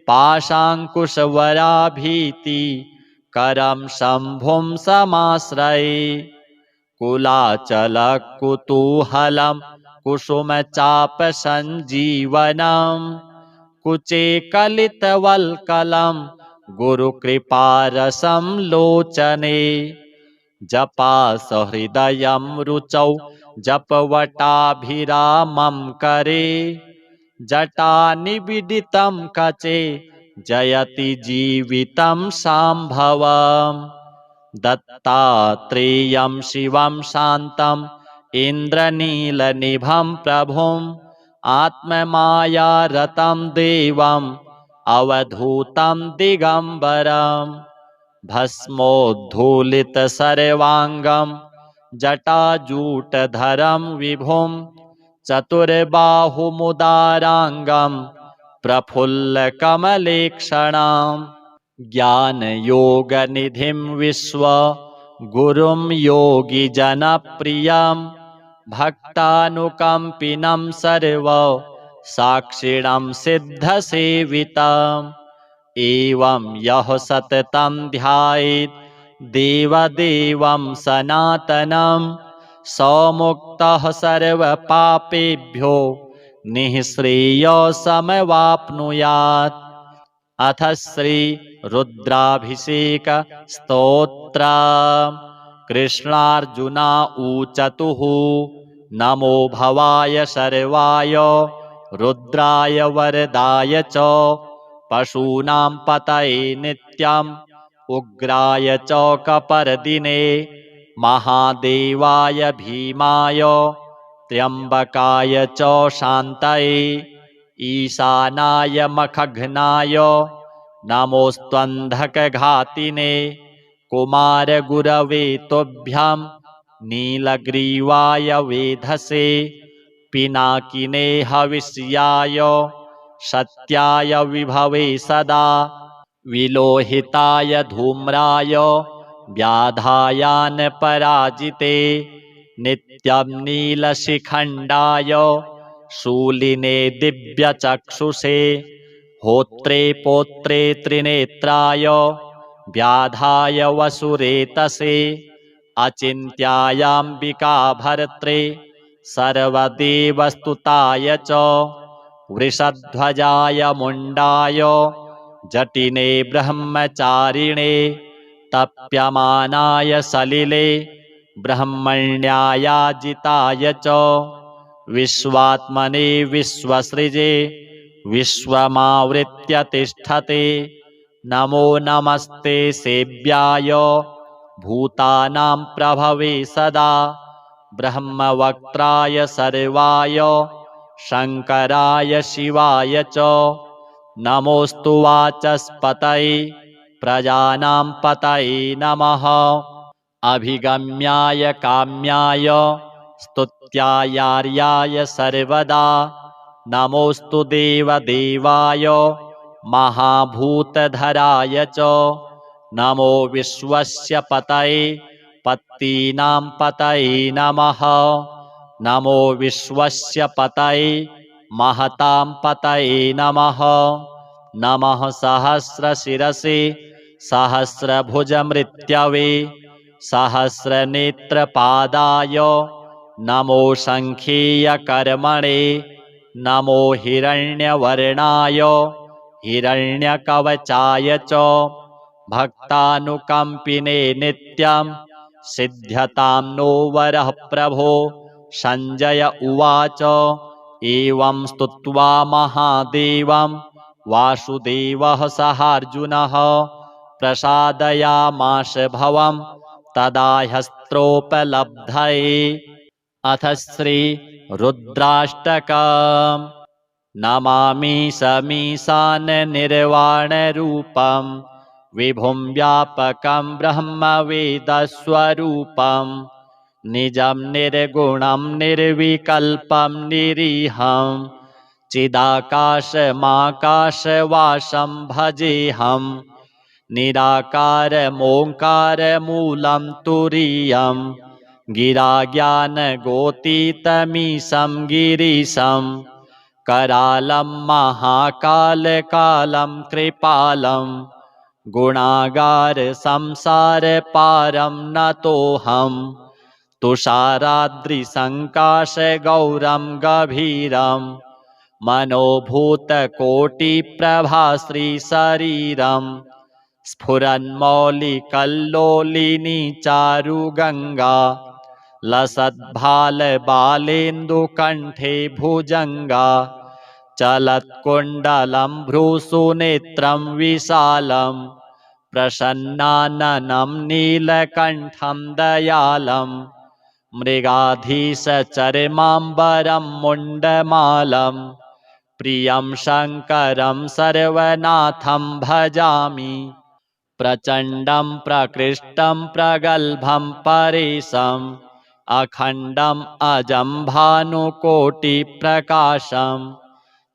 पाशाङ्कुशवराभीतिकरं शम्भुं समाश्रये कुलाचलकुतूहलं कुसुमचापसञ्जीवनं कुचे कलितवल्कलं गुरुकृपारसं लोचने जपासहृदयं रुचौ जपवटाभिरामं करे जटानिबिडितं कचे जयति जीवितं शाम्भवम् दत्तात्रेयं शिवं शान्तम् इन्द्रनीलनिभं प्रभुम् आत्ममायारतं देवम् अवधूतं दिगम्बरम् भस्मोद्धूलितसर्वाङ्गं जटाजूटधरं विभुं चतुर्बाहुमुदाराङ्गं प्रफुल्लकमलेक्षणाम् ज्ञानयोगनिधिं विश्वगुरुं योगिजनप्रियं भक्तानुकम्पिनं सर्वसाक्षिणं सिद्धसेवितम् एवं यः सततं ध्यायेत् देवदेवं सनातनं समुक्तः सर्वपापेभ्यो निःश्रेयसमवाप्नुयात्। अथ श्री रुद्राभिषेक स्तोत्र। कृष्णार्जुना ऊचतुः नमो भवाय शर्वाय रुद्राय वरदाय च पशूनां पतये नित्यम् उग्राय च कपर्दिने महादेवाय भीमाय त्र्यम्बकाय च शान्तये ईशानाय मखघ्नाय नमोऽस्त्वन्धकघातिने कुमारगुरवे तुभ्यं नीलग्रीवाय वेधसे पिनाकिने हविष्याय सत्याय विभवे सदा विलोहिताय धूम्राय व्याधायानपराजिते नित्यं नीलशिखण्डाय शूलिने दिव्यचक्षुषे होत्रे पोत्रे त्रिनेत्राय व्याधाय वसुरेतसे अचिन्त्यायाम्बिका भर्त्रे सर्वदेवस्तुताय च वृषध्वजाय मुण्डाय जटिने ब्रह्मचारिणे तप्यमानाय सलिले ब्रह्मण्यायाजिताय च विश्वात्मने विश्वसृजे विश्वमावृत्य तिष्ठते नमो नमस्ते सेव्याय भूतानां प्रभवे सदा ब्रह्मवक्त्राय सर्वाय शङ्कराय शिवाय च नमोऽस्तु वाचस्पतये प्रजानां पतये नमः अभिगम्याय काम्याय स्तुत्यायार्याय सर्वदा नमोऽस्तु देवदेवाय महाभूतधराय च नमो विश्वस्य पतये पत्तीनां पतये नमः नमो विश्वस्य पतये महतां पतये नमः नमः सहस्रशिरसे सहस्रभुजमृत्यवे सहस्रनेत्रपादाय नमो शङ्खीयकर्मणे नमो हिरण्यवर्णाय हिरण्यकवचाय च भक्तानुकम्पिने नित्यं सिद्ध्यतां नो वरः प्रभो सञ्जय उवाच एवं स्तुत्वा महादेवं वासुदेवः सहार्जुनः प्रसादयामास भवं तदा ह्यस्त्रोपलब्धये अथ श्रीरुद्राष्टकम् नमामि समीशाननिर्वाणरूपं विभुं व्यापकं ब्रह्मवेदस्वरूपं निजं निर्गुणं निर्विकल्पं निरीहं चिदाकाशमाकाशवासं भजेऽहं निराकारमोङ्कारमूलं तुरीयं गिराज्ञानगोतीतमीशं गिरीशं करालं महाकालकालं कृपालं गुणागारसंसारपारं नतोऽहं तुषाराद्रिसङ्काशगौरं गभीरं मनोभूतकोटिप्रभाश्रीशरीरं स्फुरन्मौलिकल्लोलिनी चारुगङ्गा लसद्भालबालेन्दुकण्ठे भुजङ्गा चलत्कुण्डलं भ्रूसुनेत्रं विशालं प्रसन्नाननं नीलकण्ठं दयालं मृगाधीशचर्माम्बरं मुण्डमालं प्रियं शङ्करं सर्वनाथं भजामि प्रचण्डं प्रकृष्टं प्रगल्भं परेशम् अखण्डम् अजं भानुकोटिप्रकाशं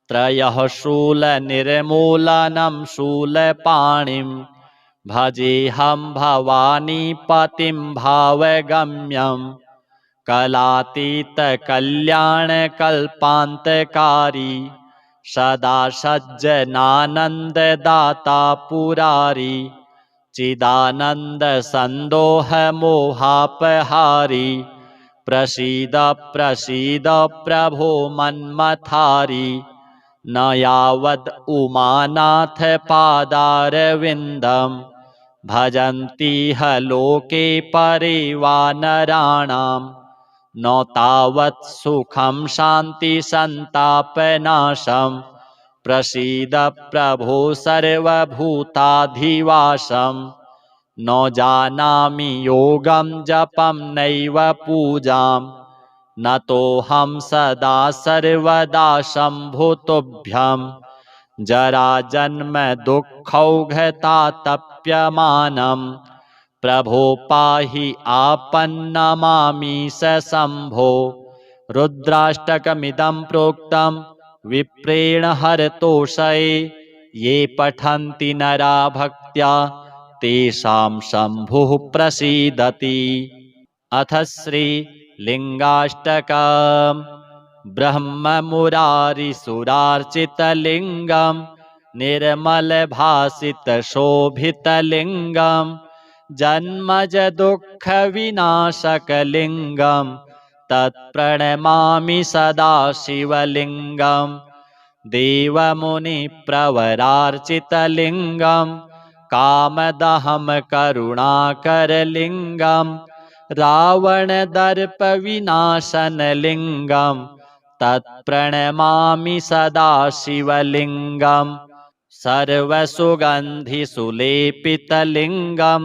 त्रयः शूलनिर्मूलनं शूलपाणिं भजेऽहं भवानीपतिं भावगम्यं कलातीतकल्याणकल्पान्तकारी सदा सज्जनानन्ददाता पुरारी चिदानन्दसन्दोहमोहापहारी प्रसीद प्रसीद प्रभो मन्मथारी न यावद् उमानाथ पादारविन्दं भजन्तीह लोके परे वानराणां न तावत् सुखं शान्तिसन्तापनाशं प्रसीद प्रभो सर्वभूताधिवासं न जानामि योगं जपं नैव पूजां नतोऽहं सदा सर्वदा शम्भुतुभ्यं जराजन्म दुःखौघतातप्यमानं प्रभो पाहि आपन्नमामि शम्भो रुद्राष्टकमिदं प्रोक्तं विप्रेण हरतोषये ये पठन्ति नरा भक्त्या तेषां शम्भुः प्रसीदति अथ श्रीलिङ्गाष्टकम् ब्रह्ममुरारिसुरार्चितलिङ्गं निर्मलभासितशोभितलिङ्गं जन्मजदुःखविनाशकलिङ्गं तत्प्रणमामि सदा शिवलिङ्गं देवमुनिप्रवरार्चितलिङ्गं कामदहं करुणाकरलिङ्गं रावणदर्पविनाशनलिङ्गं तत्प्रणमामि सदा शिवलिङ्गं सर्वसुगन्धिसुलेपितलिङ्गं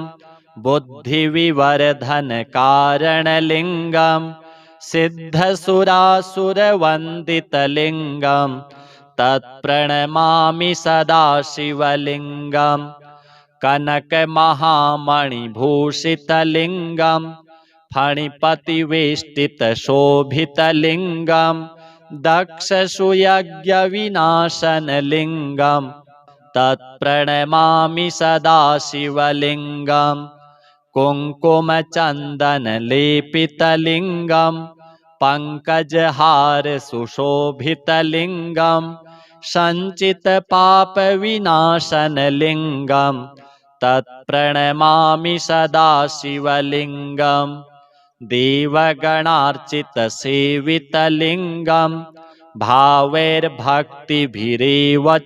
बुद्धिविवर्धनकारणलिङ्गं सिद्धसुरासुरवन्दितलिङ्गं तत्प्रणमामि सदा शिवलिङ्गं कनकमहामणिभूषितलिङ्गं फणिपतिवेष्टितशोभितलिङ्गं दक्षसुयज्ञविनाशनलिङ्गं तत्प्रणमामि सदा शिवलिङ्गं कुङ्कुमचन्दनलेपितलिङ्गं पङ्कजहारसुशोभितलिङ्गं सञ्चितपापविनाशनलिङ्गं तत्प्रणमामि सदा शिवलिङ्गं देवगणार्चितसेवितलिङ्गं भावैर्भक्तिभिरेव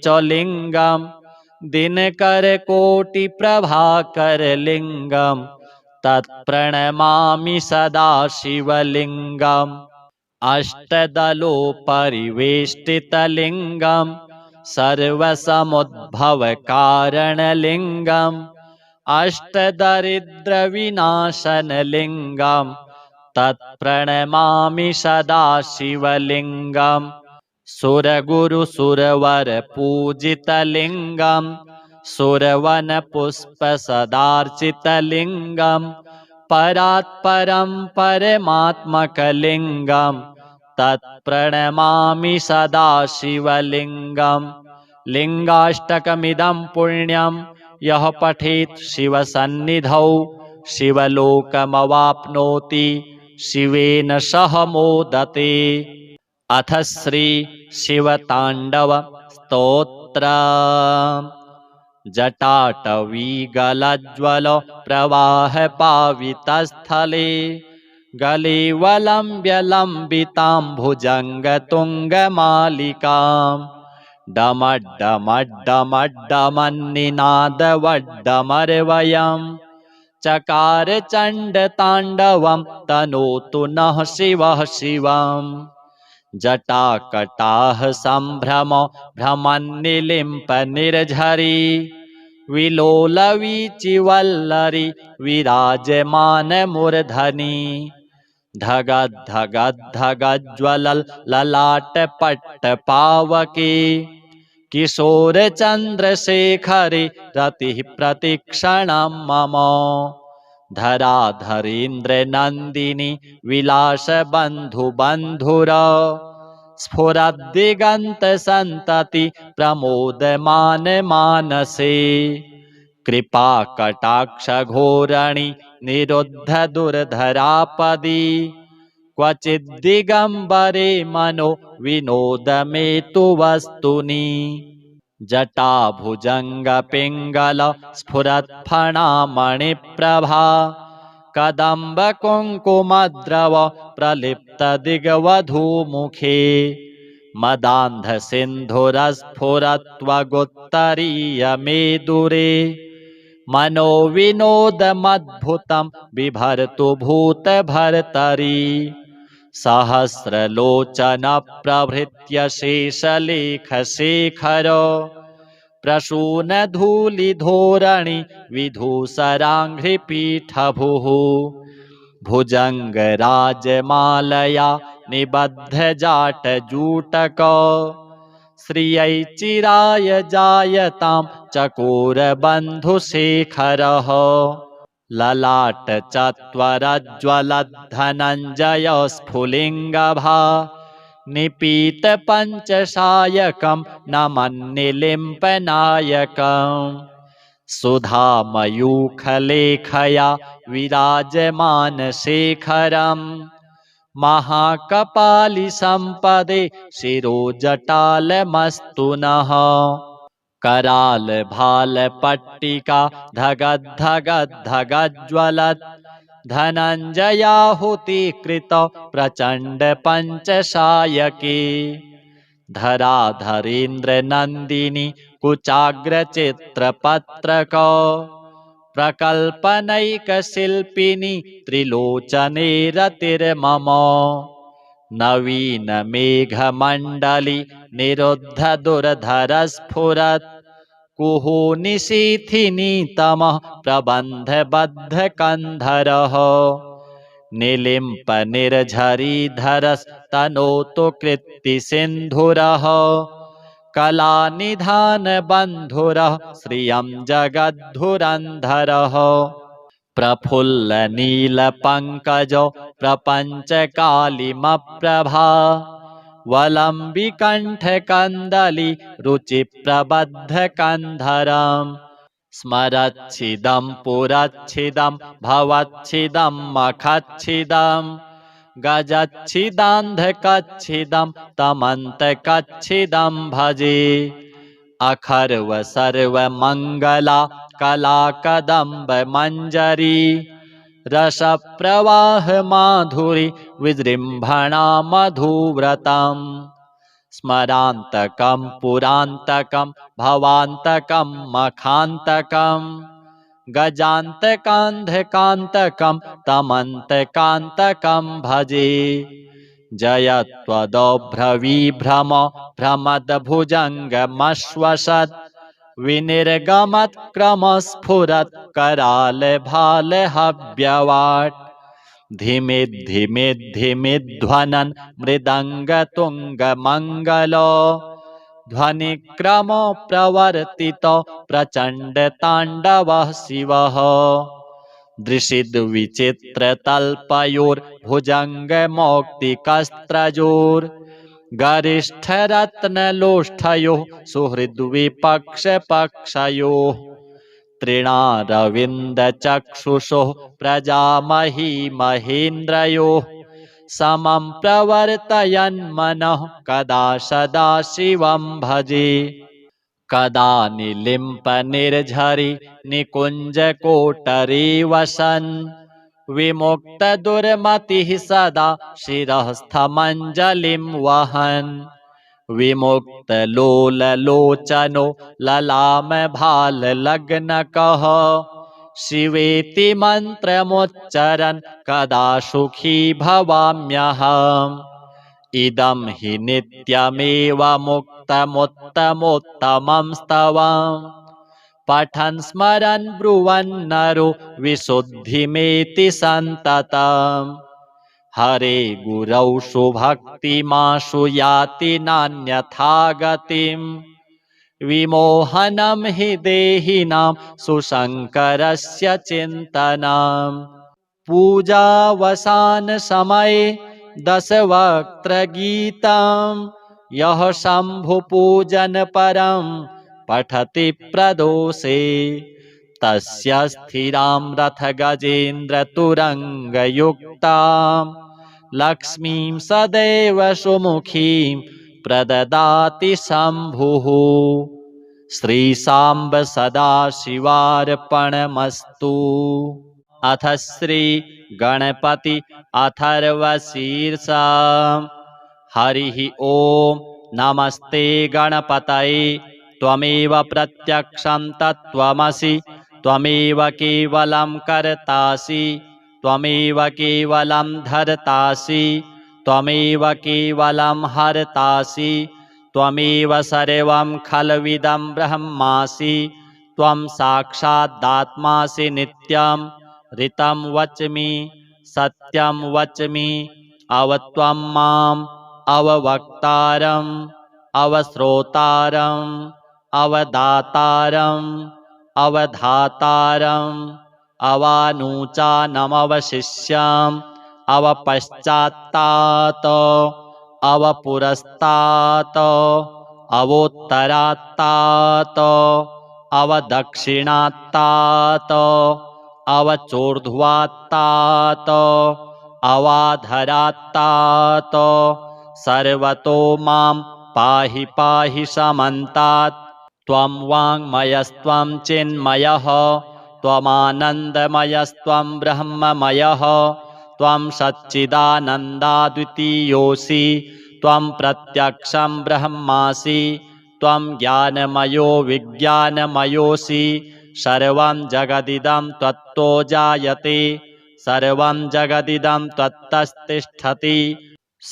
च लिङ्गं दिनकरकोटिप्रभाकरलिङ्गं तत्प्रणमामि सदा शिवलिङ्गम् अष्टदलोपरिवेष्टितलिङ्गं सर्वसमुद्भवकारणलिङ्गम् अष्टदरिद्रविनाशनलिङ्गं तत्प्रणमामि सदा शिवलिङ्गम् सुरगुरुसुरवरपूजितलिङ्गं सुरवनपुष्पसदार्चितलिङ्गं परात्परं परमात्मकलिङ्गं तत्प्रणमामि सदा शिवलिङ्गं लिङ्गाष्टकमिदं पुण्यं यः पठेत् शिवसन्निधौ शिवलोकमवाप्नोति शिवेन सह मोदते। अथ श्री शिवताण्डव स्तोत्र। जटाटवीगलज्ज्वल प्रवाह पावितस्थले गले वलम्ब्यलम्बितां भुजङ्गतुङ्गमालिकां डमड्डमड्डमड्डमन्निनादवड्डमर्वयं चकार चण्डताण्डवं तनोतु नः शिवः शिवम् जटाकटाह सम्भ्रम भ्रमन्निलिम्पनिर्झरी विलोलवीचिवल्लरी विराजमानमूर्धनि धगद्धगद्धगज्ज्वलल्ललाटपट्टपावके किशोरचन्द्रशेखरे रतिः प्रतिक्षणं मम धराधरेन्द्रनन्दिनी विलासबन्धुबन्धुर स्फुरद्दिगन्तसन्तति प्रमोदमानमानसे कृपाकटाक्षघोरणि निरुद्धदुर्धरापदी क्वचिद्दिगम्बरे मनो विनोदमेतु वस्तुनि जटाभुजङ्गपिङ्गल स्फुरत्फणामणिप्रभा कदम्बकुङ्कुमद्रव प्रलिप्तदिग्वधूमुखे मदान्धसिन्धुरस्फुरत्वगुत्तरीयमेदुरे मनोविनोदमद्भुतं बिभर्तु भूतभर्तरि सहस्रलोचनप्रभृत्य शेषलेखशेखर प्रसूनधूलिधोरणि विधूसराङ्घ्रिपीठभुः भुजङ्गराजमालया निबद्धजाटजूटक श्रियै चिराय जायतां चकोरबन्धुशेखरः ललाटचत्वरज्ज्वलद्धनञ्जयस्फुलिङ्गभा निपीतपञ्चसायकं नमन्निलिम्पनायकं सुधामयूखलेखया विराजमानशेखरं महाकपालिसम्पदे शिरोजटालमस्तु नः करालभालपट्टिका धगद्धगद्धगज्ज्वलत् धनञ्जयाहुतिकृत प्रचण्डपञ्चसायके धराधरेन्द्रनन्दिनी कुचाग्रचित्रपत्रक प्रकल्पनैकशिल्पिनी त्रिलोचने रतिर्मम नवीनमेघमण्डली निरुद्धदुर्धरस्फुरत् कुहू निशीथिनीतमः प्रबन्धबद्धकन्धरः निलिम्प निर्झरीधरस्तनोतु कृत्तिसिन्धुरः कलानिधानबन्धुरः श्रियं जगद्धुरन्धरः प्रफुल्लनीलपङ्कजो प्रपञ्चकालिमप्रभा वलम्बिकण्ठकन्दली रुचिप्रबद्धकन्धरम् स्मरच्छिदं पुरच्छिदं भवच्छिदं मखच्छिदं गजच्छिदान्धकच्छिदं तमन्तकच्छिदं भजे अखर्व सर्वमङ्गला कलाकदम्बमञ्जरी रसप्रवाह माधुरी विजृम्भणा मधुव्रतम् स्मरान्तकं पुरान्तकं भवान्तकं मखान्तकं गजान्तकान्धकान्तकं तमन्तकान्तकं भजे जय त्वदोभ्रविभ्रम भ्रमद्भुजङ्गमश्वसत् विनिर्गमत्क्रमस्फुरत् करालभालहव्यवाट् धिमे धिमे धिमे ध्वनन् मृदङ्गतुङ्गमङ्गलो ध्वनिक्रमो प्रवर्तितो प्रचण्डताण्डवः शिवः दृशिद्विचित्रतल्पयोर्भुजङ्गमौक्तिकस्त्रजोर् गरिष्ठरत्नलोष्ठयोः सुहृद्विपक्षपक्षयोः तृणारविन्दचक्षुषोः प्रजामही महेन्द्रयोः समं प्रवर्तयन्मनः कदा सदा शिवं भजे कदा निलिम्पनिर्झरि निकुञ्जकोटरे वसन् विमुक्तदुर्मतिः सदा शिरस्थमञ्जलिं वहन् विमुक्तलोललोचनो ललामभाललग्नकः शिवेति मन्त्रमुच्चरन् कदा सुखी भवाम्यहम् इदं हि नित्यमेव मुक्तमुत्तमोत्तमं स्तवम् पठन् स्मरन् ब्रुवन्नरो विशुद्धिमेति सन्ततम् हरे गुरौ सुभक्तिमाशु याति नान्यथा गतिम् विमोहनं हि देहिनां सुशङ्करस्य चिन्तनम् पूजावसानसमये दशवक्त्रगीतं यः शम्भुपूजनपरं पठति प्रदोषे तस्य स्थिरां रथगजेन्द्रतुरङ्गयुक्तां लक्ष्मीं सदैव सुमुखीं प्रददाति शम्भुः श्रीशाम्ब सदाशिवार्पणमस्तु अथ श्री गणपति अथर्वशीर्षा हरिः ओम नमस्ते गणपतये त्वमेव प्रत्यक्षं तत्त्वमसि त्वमेव केवलं कर्तासि त्वमेव केवलं धर्तासि त्वमेव केवलं हर्तासि त्वमेव सर्वं खल्विदं ब्रह्मासि त्वं साक्षादात्मासि नित्यं ऋतं वच्मि सत्यं वच्मि अवत्वं माम् अववक्तारम् अवश्रोतारम् अवदातारम् अवधातारम् अवानूचानमवशिष्याम् अवपश्चात्तात् अवपुरस्तात् अवोत्तरात्तात् अवदक्षिणात्तात् अवचोर्ध्वात्तात् अवाधरात्तात् सर्वतो मां पाहि पाहि समन्तात् त्वं वाङ्मयस्त्वं चिन्मयः त्वमानन्दमयस्त्वं ब्रह्ममयः त्वं सच्चिदानन्दाद्वितीयोऽसि त्वं प्रत्यक्षं ब्रह्मासि त्वं ज्ञानमयो विज्ञानमयोऽसि सर्वं जगदिदं त्वत्तो जायते सर्वं जगदिदं त्वत्तस्तिष्ठति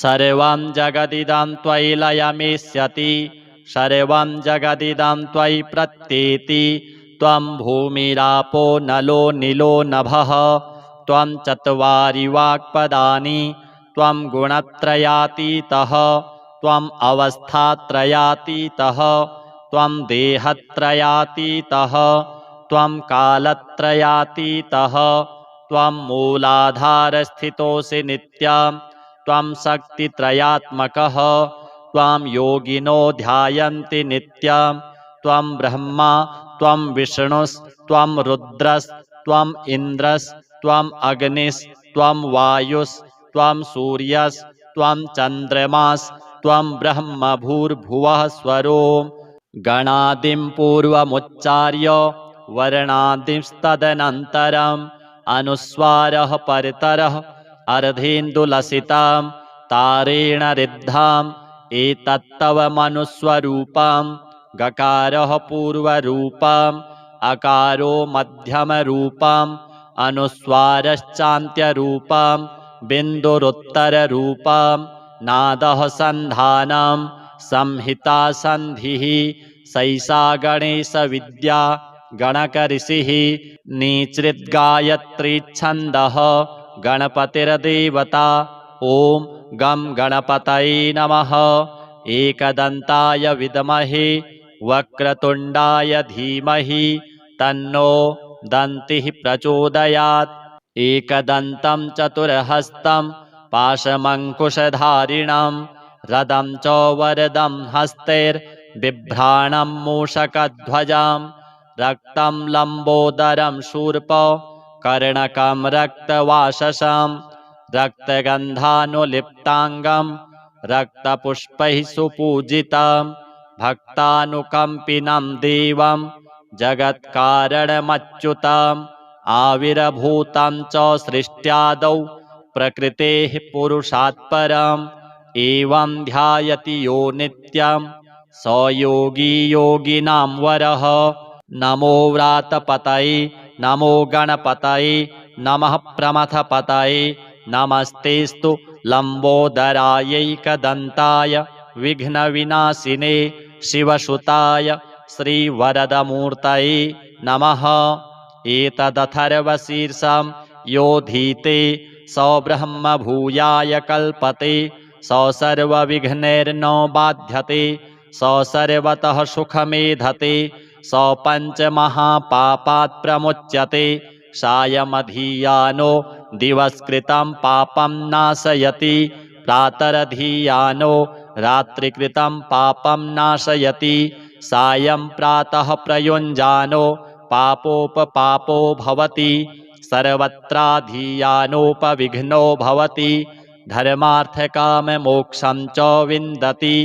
सर्वं जगदिदं त्वयि लयमेष्यति सर्वं जगदिदं त्वयि प्रत्येति त्वं भूमिरापो नलो नीलो नभः त्वं चत्वारि वाक्पदानि त्वं गुणत्रयातीतः त्वम् अवस्थात्रयातीतः त्वं देहत्रयातीतः त्वं कालत्रयातीतः त्वं मूलाधारस्थितोऽसि नित्यं त्वं शक्तित्रयात्मकः त्वां योगिनो ध्यायन्ति नित्यं त्वं ब्रह्मा त्वं विष्णुस्त्वं रुद्रस्त्वम् इन्द्रस्त्वम् अग्निस्त्वं वायुस्त्वं सूर्यस्त्वं चन्द्रमास्त्वं ब्रह्म भूर्भुवः स्वरो गणादिं पूर्वमुच्चार्य वर्णादिंस्तदनन्तरम् अनुस्वारः परतरः अर्धेन्दुलसितां तारेण रिद्धाम् एतत्तव मनुस्वरूपं गकारः पूर्वरूपम् अकारो मध्यमरूपम् अनुस्वारश्चान्त्यरूपं बिन्दुरुत्तररूपं नादः सन्धानं संहिता सन्धिः सैषा गणेशविद्या गणकऋषिः निसृद्गायत्रीच्छन्दः गणपतिर्देवता ॐ गं गणपतये नमः एकदन्ताय विद्महे वक्रतुण्डाय धीमहि तन्नो दन्तिः प्रचोदयात् एकदन्तं चतुर्हस्तं पाशमङ्कुशधारिणं रदं च वरदं हस्तैर्बिभ्राणं मूषकध्वजं रक्तं लम्बोदरं शूर्प कर्णकं रक्तवाससं रक्तगन्धानुलिप्ताङ्गं रक्तपुष्पैः सुपूजितं भक्तानुकम्पिनं देवं जगत्कारणमच्युतम् आविर्भूतं च सृष्ट्यादौ प्रकृतेः पुरुषात् परम् एवं ध्यायति यो नित्यं स योगी योगिनां वरः नमो व्रातपतये नमो गणपतये नमः प्रमथपतये नमस्तेस्तु लम्बोदरायैकदन्ताय विघ्नविनाशिने शिवसुताय श्रीवरदमूर्तये नमः एतदथर्वशीर्षं योधीते स ब्रह्मभूयाय कल्पते स सर्वविघ्नैर्न बाध्यते स सर्वतः सुखमेधते स पञ्चमहापापात् प्रमुच्यते सायमधीयानो दिवस्कृतं पापं नाशयति प्रातरधीयानो रात्रिकृतं पापं नाशयति सायं प्रातः प्रयुञ्जानो पापोपपापो भवति सर्वत्राधीयानोपविघ्नो भवति धर्मार्थकाममोक्षं च विन्दति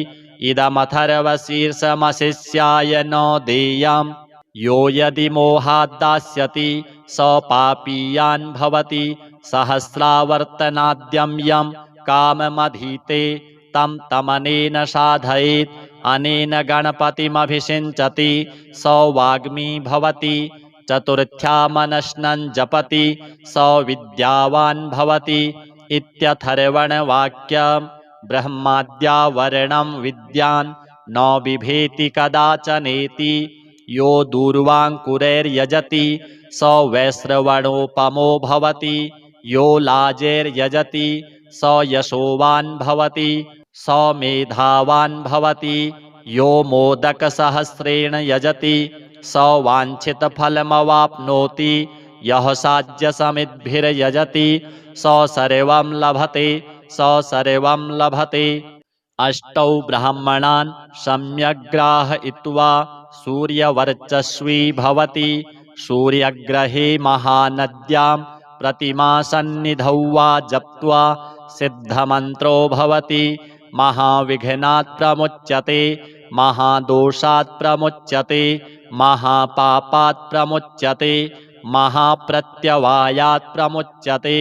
इदमथर्वशीर्षमशिष्याय न देयम् यो यदि मोहात् दास्यति स पापीयान् भवति सहस्रावर्तनाद्यं यं काममधीते तं तमनेन साधयेत् अनेन गणपतिमभिषिञ्चति स वाग्मी भवति चतुर्थ्यामनश्नं जपति स विद्यावान् भवति इत्यथर्वणवाक्यं ब्रह्माद्यावरणं विद्यान् न बिभेति कदाचनेति यो दूर्वाङ्कुरैर्यजति स वैश्रवणोपमो भवति यो लाजैर्यजति स यशोवान् भवति स मेधावान् भवति यो मोदकसहस्रेण यजति स वाञ्छितफलमवाप्नोति यः साज्यसमिद्भिर्यजति स सर्वं लभते स सर्वं लभते अष्टौ ब्राह्मणान् सम्यग्राहयित्वा सूर्यवर्चस्वी भवति सूर्यग्रहे महानद्यां प्रतिमासन्निधौ वा जप्त्वा सिद्धमन्त्रो भवति महाविघ्नात् प्रमुच्यते महादोषात् प्रमुच्यते महापापात् प्रमुच्यते महाप्रत्यवायात् प्रमुच्यते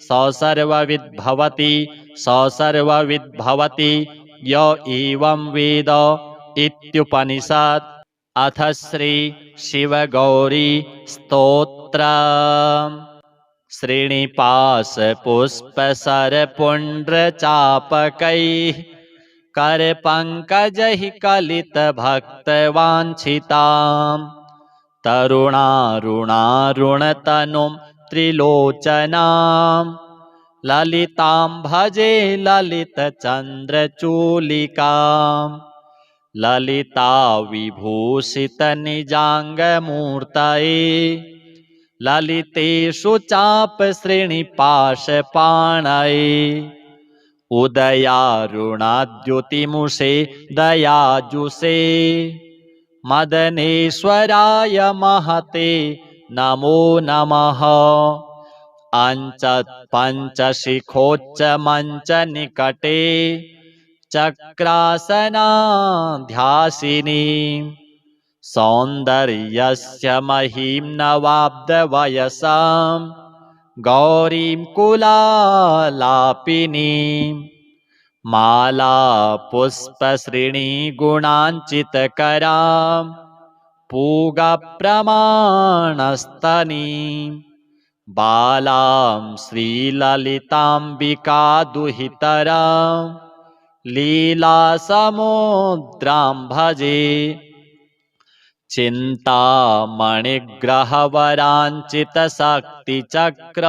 स सर्वविद्भवति स सर्वविद्भवति य एवं वेद इत्युपनिषत् अथ श्री शिवगौरी स्तोत्र श्रीनिपाशपुष्पसरपुण्ड्रचापकैः करपङ्कजैः कलितभक्तवाञ्छिताम् तरुणारुणारुणतनुं त्रिलोचनाम् ललितां भजे ललितचन्द्रचूलिकाम् ललिता विभूषितनिजाङ्गमूर्तये ललितेषु चापश्रेणिपाशपाणये उदयारुणाद्युतिमुषे दयाजुषे मदनेश्वराय महते नमो नमः पञ्चशिखोच्चमञ्चनिकटे चक्रासनाध्यासिनी सौन्दर्यस्य महीं नवाब्दवयसां गौरीं कुलालापिनीं माला पुष्पश्रेणीगुणाञ्चितकरां पूगप्रमाणस्तनीं बालां श्रीललिताम्बिकादुहितरां लीलासमुद्रां भजे चिन्तामणिग्रहवराञ्चितशक्तिचक्र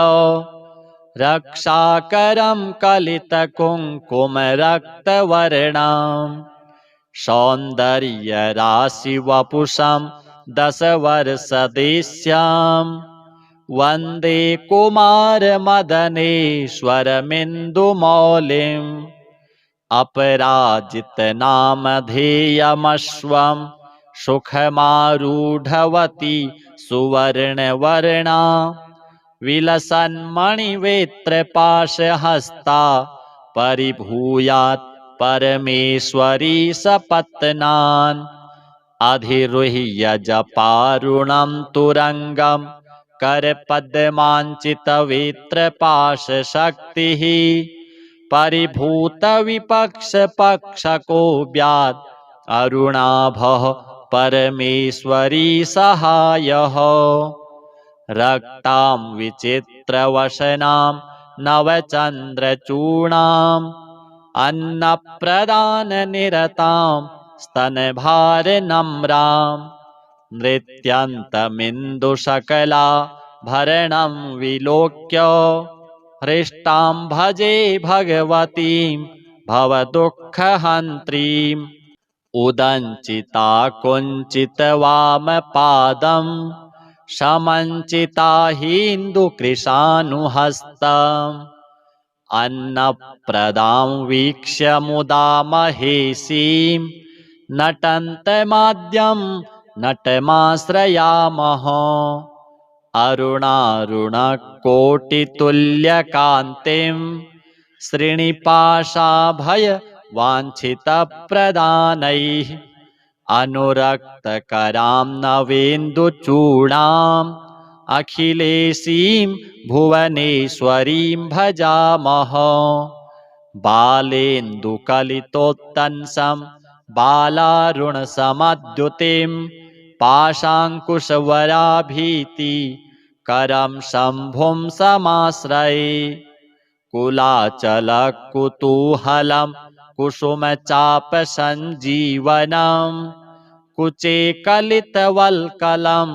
रक्षाकरं कलितकुङ्कुमरक्तवर्णां सौन्दर्यराशिवपुषं दशवर्षदेश्यां वन्दे कुमारमदनेश्वरमिन्दुमौलिम् अपराजितनामधेयमश्वं सुखमारूढवती सुवर्णवर्णा विलसन्मणिवेत्रपाशहस्ता परिभूयात् परमेश्वरी सपत्नान् अधिरुह्य जपारुणं तुरङ्गं करपद्माञ्चितवेत्रपाशशक्तिः परिभूतविपक्षपक्षको व्यात् अरुणाभः परमेश्वरी सहायः रक्तां विचित्रवसनां नवचन्द्रचूर्णाम् अन्नप्रदाननिरतां स्तनभारनम्रां नृत्यन्तमिन्दुशकला भरणं विलोक्य हृष्टां भजे भगवतीं भवदुःखहन्त्रीम् उदञ्चिता कुञ्चितवामपादं समञ्चिता हिन्दुकृशानुहस्तम् अन्नप्रदां वीक्ष्य मुदा महेशीं नटन्तमाद्यं नटमाश्रयामः अरुणारुणकोटितुल्यकान्तिं श्रीनिपाशाभयवाञ्छितप्रदानैः अनुरक्तकरां नवेन्दुचूडाम् अखिलेशीं भुवनेश्वरीं भजामः बालेन्दुकलितोत्तंसं बालारुणसमद्युतिं पाशाङ्कुशवराभीति करं शम्भुं समाश्रये कुलाचलकुतूहलं कुसुमचापसञ्जीवनं कुचे कलितवल्कलं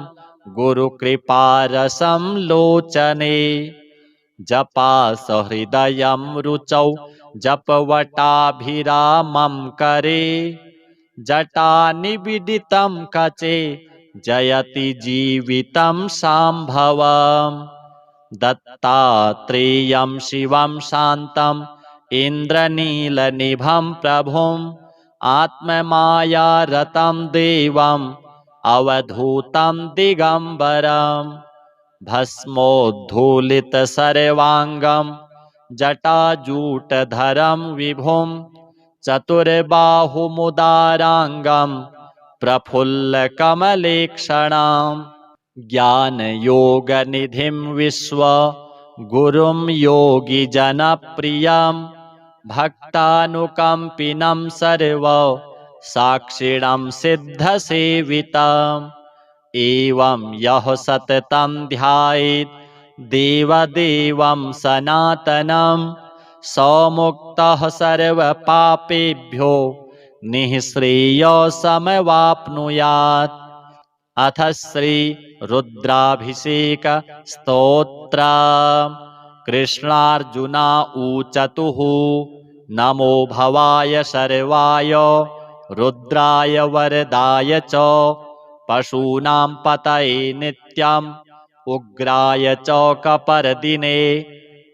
गुरुकृपारसं लोचने जपासहृदयं रुचौ जपवटाभिरामं करे जटानिबिडितं कचे जयति जीवितं शाम्भवम् दत्तात्रेयं शिवं शान्तम् इन्द्रनीलनिभं प्रभुम् आत्ममायारतं देवम् अवधूतं दिगम्बरं भस्मोद्धूलितसर्वाङ्गं जटाजूटधरं विभुं चतुर्बाहुमुदाराङ्गं प्रफुल्लकमलेक्षणां ज्ञानयोगनिधिं विश्वगुरुं योगिजनप्रियं भक्तानुकम्पिनं सर्वसाक्षिणं सिद्धसेवितम् एवं यः सततं ध्यायेत् देवदेवं सनातनं समुक्तः सर्वपापेभ्यो निःश्रेयसमवाप्नुयात्। अथ श्री रुद्राभिषेक स्तोत्र। कृष्णार्जुना ऊचतुः नमो भवाय शर्वाय रुद्राय वरदाय च पशूनां पतये नित्यम् उग्राय च कपर्दिने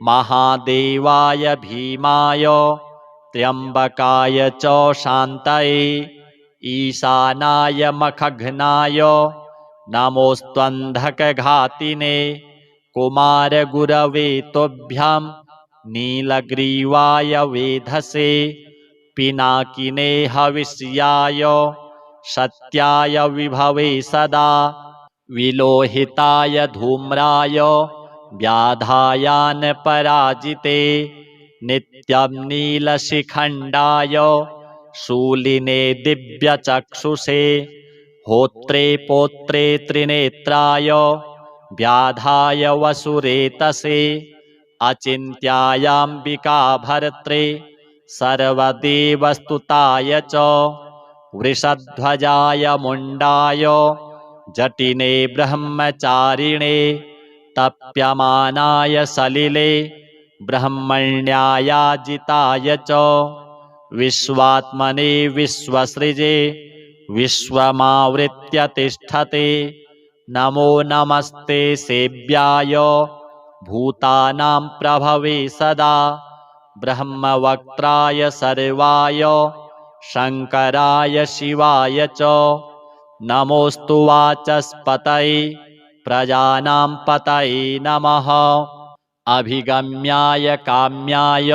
महादेवाय भीमाय त्र्यम्बकाय च शान्तये ईशानाय मखघ्नाय नमोऽस्त्वन्धकघातिने कुमारगुरवे तुभ्यं नीलग्रीवाय वेधसे पिनाकिने हविष्याय सत्याय विभवे सदा विलोहिताय धूम्राय व्याधायानपराजिते नित्यं नीलशिखण्डाय शूलिने दिव्यचक्षुषे होत्रे पोत्रे त्रिनेत्राय व्याधाय वसुरेतसे अचिन्त्यायाम्बिका भर्त्रे सर्वदेवस्तुताय च वृषध्वजाय मुण्डाय जटिने ब्रह्मचारिणे तप्यमानाय सलिले ब्रह्मण्यायाजिताय च विश्वात्मने विश्वसृजे विश्वमावृत्य तिष्ठते नमो नमस्ते सेव्याय भूतानां प्रभवे सदा ब्रह्मवक्त्राय सर्वाय शङ्कराय शिवाय च नमोऽस्तु वाचस्पतये प्रजानां पतये नमः अभिगम्याय काम्याय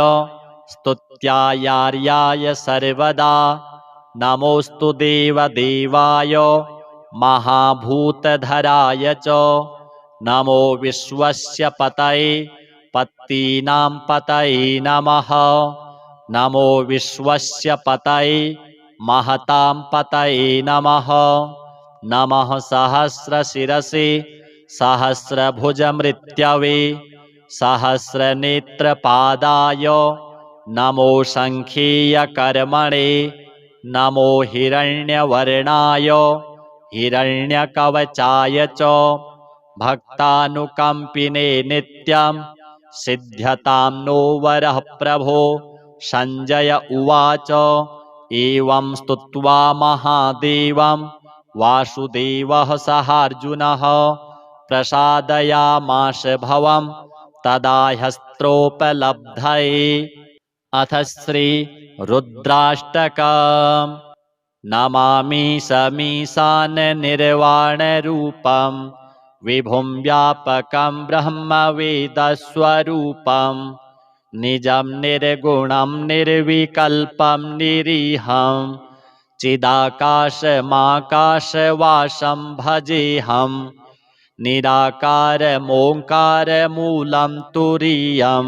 स्तुत्यायार्याय सर्वदा नमोऽस्तु देवदेवाय महाभूतधराय च नमो विश्वस्य पतये पत्तीनां पतये नमः नमो विश्वस्य पतये महतां पतये नमः नमः सहस्रशिरसे सहस्रभुजमृत्यवे सहस्रनेत्रपादाय नमो शङ्खीयकर्मणे नमो हिरण्यवर्णाय हिरण्यकवचाय च भक्तानुकम्पिने नित्यं सिद्ध्यतां नो वरः प्रभो सञ्जय उवाच एवं स्तुत्वा महादेवं वासुदेवः सहार्जुनः प्रसादयामास भवं तदा ह्यस्त्रोपलब्धये अथ श्री रुद्राष्टकम् नमामि समीशाननिर्वाणरूपं विभुं व्यापकं ब्रह्मवेदस्वरूपं निजं निर्गुणं निर्विकल्पं निरीहं चिदाकाशमाकाशवासं भजेऽहं निराकारमोङ्कारमूलं तुरीयं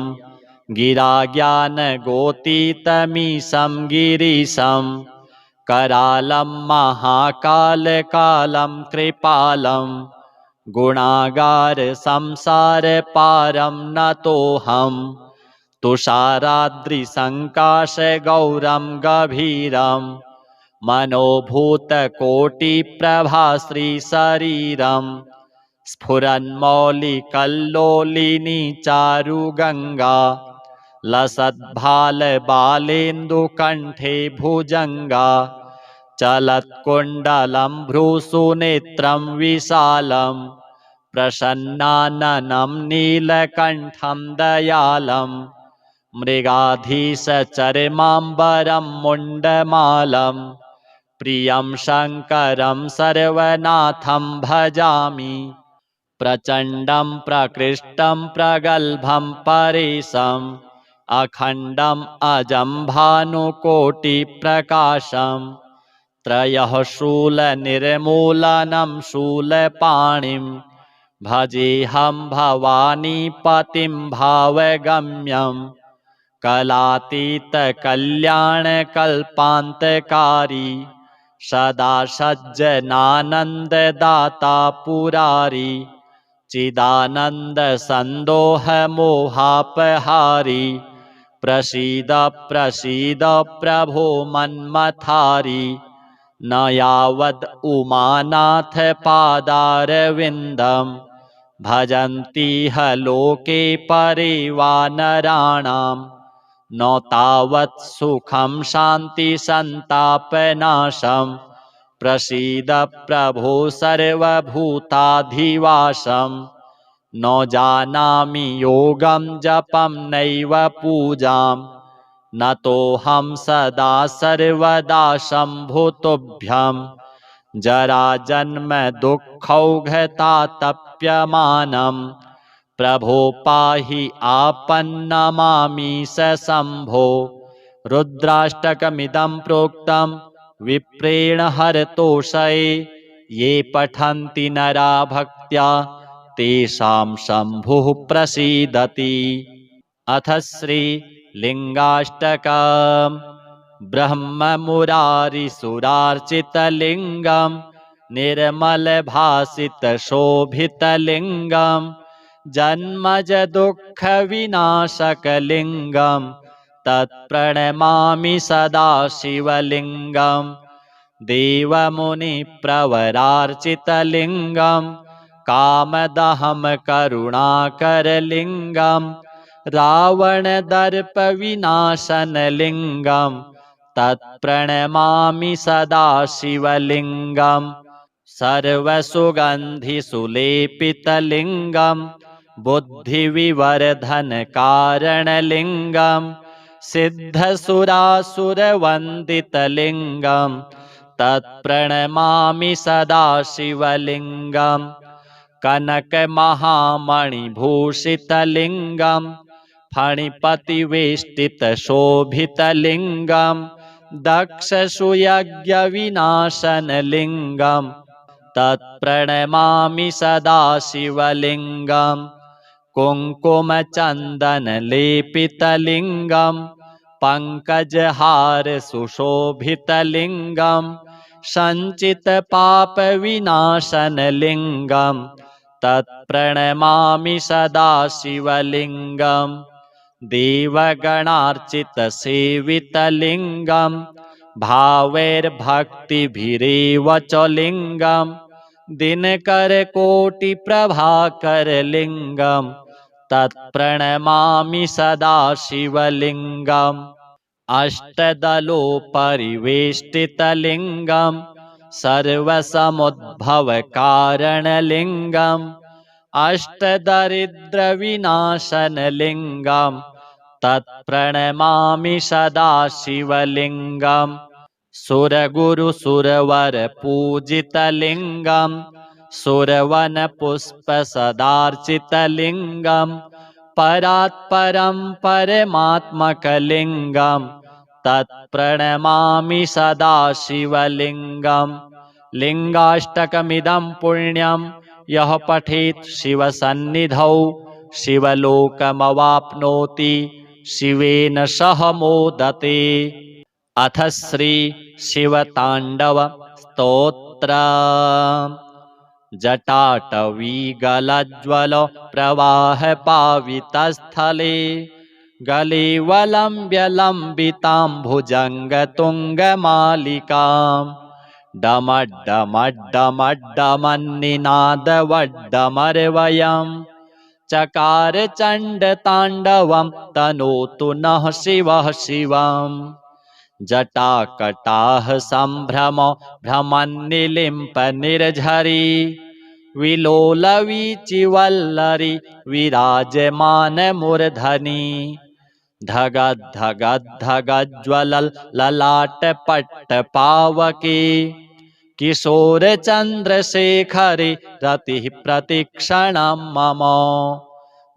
गिराज्ञानगोतीतमीशं गिरीशं करालं महाकालकालं कृपालं गुणागारसंसारपारं नतोऽहं तुषाराद्रिसङ्काशगौरं गभीरं मनोभूतकोटिप्रभाश्रीशरीरं स्फुरन्मौलिकल्लोलिनी चारुगङ्गा लसद्भालबालेन्दुकण्ठे भुजङ्गा चलत्कुण्डलं भ्रूसुनेत्रं विशालं प्रसन्नाननं नीलकण्ठं दयालं मृगाधीशचर्माम्बरं मुण्डमालं प्रियं शङ्करं सर्वनाथं भजामि प्रचण्डं प्रकृष्टं प्रगल्भं परेशम् अखण्डम् अजं भानुकोटिप्रकाशं त्रयः शूलनिर्मूलनं शूलपाणिं भजेऽहं भवानीपतिं भावगम्यं कलातीतकल्याणकल्पान्तकारी सदा सज्जनानन्ददाता पुरारी चिदानन्दसन्दोहमोहापहारी प्रसीद प्रसीद प्रभो मन्मथारी न यावद् उमानाथ पादारविन्दम् भजन्तीह लोके परे वानराणां न तावत् सुखं शान्ति सन्तापनाशम् प्रसीद प्रभो सर्वभूताधिवासम् न जानामि योगं जपं नैव पूजां नतोऽहं सदा सर्वदा शम्भुतुभ्यं जराजन्म दुःखौघतातप्यमानं प्रभो पाहि आपन्नमामीश शम्भो रुद्राष्टकमिदं प्रोक्तं विप्रेण हरतोषये ये पठन्ति नरा भक्त्या तेषां शम्भुः प्रसीदति। अथ श्रीलिङ्गाष्टकम् ब्रह्ममुरारिसुरार्चितलिङ्गं निर्मलभासितशोभितलिङ्गं जन्मजदुःखविनाशकलिङ्गं तत्प्रणमामि सदा शिवलिङ्गं देवमुनिप्रवरार्चितलिङ्गं कामदहं करुणाकरलिङ्गं रावणदर्पविनाशनलिङ्गं तत्प्रणमामि सदा शिवलिङ्गं सर्वसुगन्धिसुलेपितलिङ्गं बुद्धिविवर्धनकारणलिङ्गं सिद्धसुरासुरवन्दितलिङ्गं तत्प्रणमामि सदा शिवलिङ्गं कनकमहामणिभूषितलिङ्गं फणिपतिवेष्टितशोभितलिङ्गं दक्षसुयज्ञविनाशनलिङ्गं तत्प्रणमामि सदा शिवलिङ्गं कुङ्कुमचन्दनलेपितलिङ्गं पङ्कजहारसुशोभितलिङ्गं सञ्चितपापविनाशनलिङ्गं तत्प्रणमामि सदा शिवलिङ्गं देवगणार्चितसेवितलिङ्गं भावैर्भक्तिभिरेव च लिङ्गं दिनकरकोटिप्रभाकरलिङ्गं तत्प्रणमामि सदा शिवलिङ्गम् अष्टदलोपरिवेष्टितलिङ्गं सर्वसमुद्भवकारणलिङ्गम् अष्टदरिद्रविनाशनलिङ्गं तत्प्रणमामि सदा शिवलिङ्गं सुरगुरुसुरवरपूजितलिङ्गं सुरवनपुष्पसदार्चितलिङ्गं परात्परं परमात्मकलिङ्गं तत्प्रणमामि सदा शिवलिङ्गं लिङ्गाष्टकमिदं पुण्यं यः पठेत् शिवसन्निधौ शिवलोकमवाप्नोति शिवेन सह मोदते। अथ श्री शिवताण्डव स्तोत्र जटाटवीगलज्ज्वल प्रवाह पावितस्थले गले वलम्ब्यलम्बिताम्भुजङ्गतुङ्गमालिकां डमड्डमड्डमड्डमन्निनादवड्डमर्वयं चकार चण्डताण्डवं तनोतु नः शिवः शिवम् जटाकटाह सम्भ्रम भ्रमन्निलिम्प निर्झरी विलोलवीचिवल्लरी विराजमानमूर्धनि धगद्धगद्धगज्ज्वलल् ललाटपट्टपावके किशोरचन्द्रशेखरे रतिः प्रतिक्षणं मम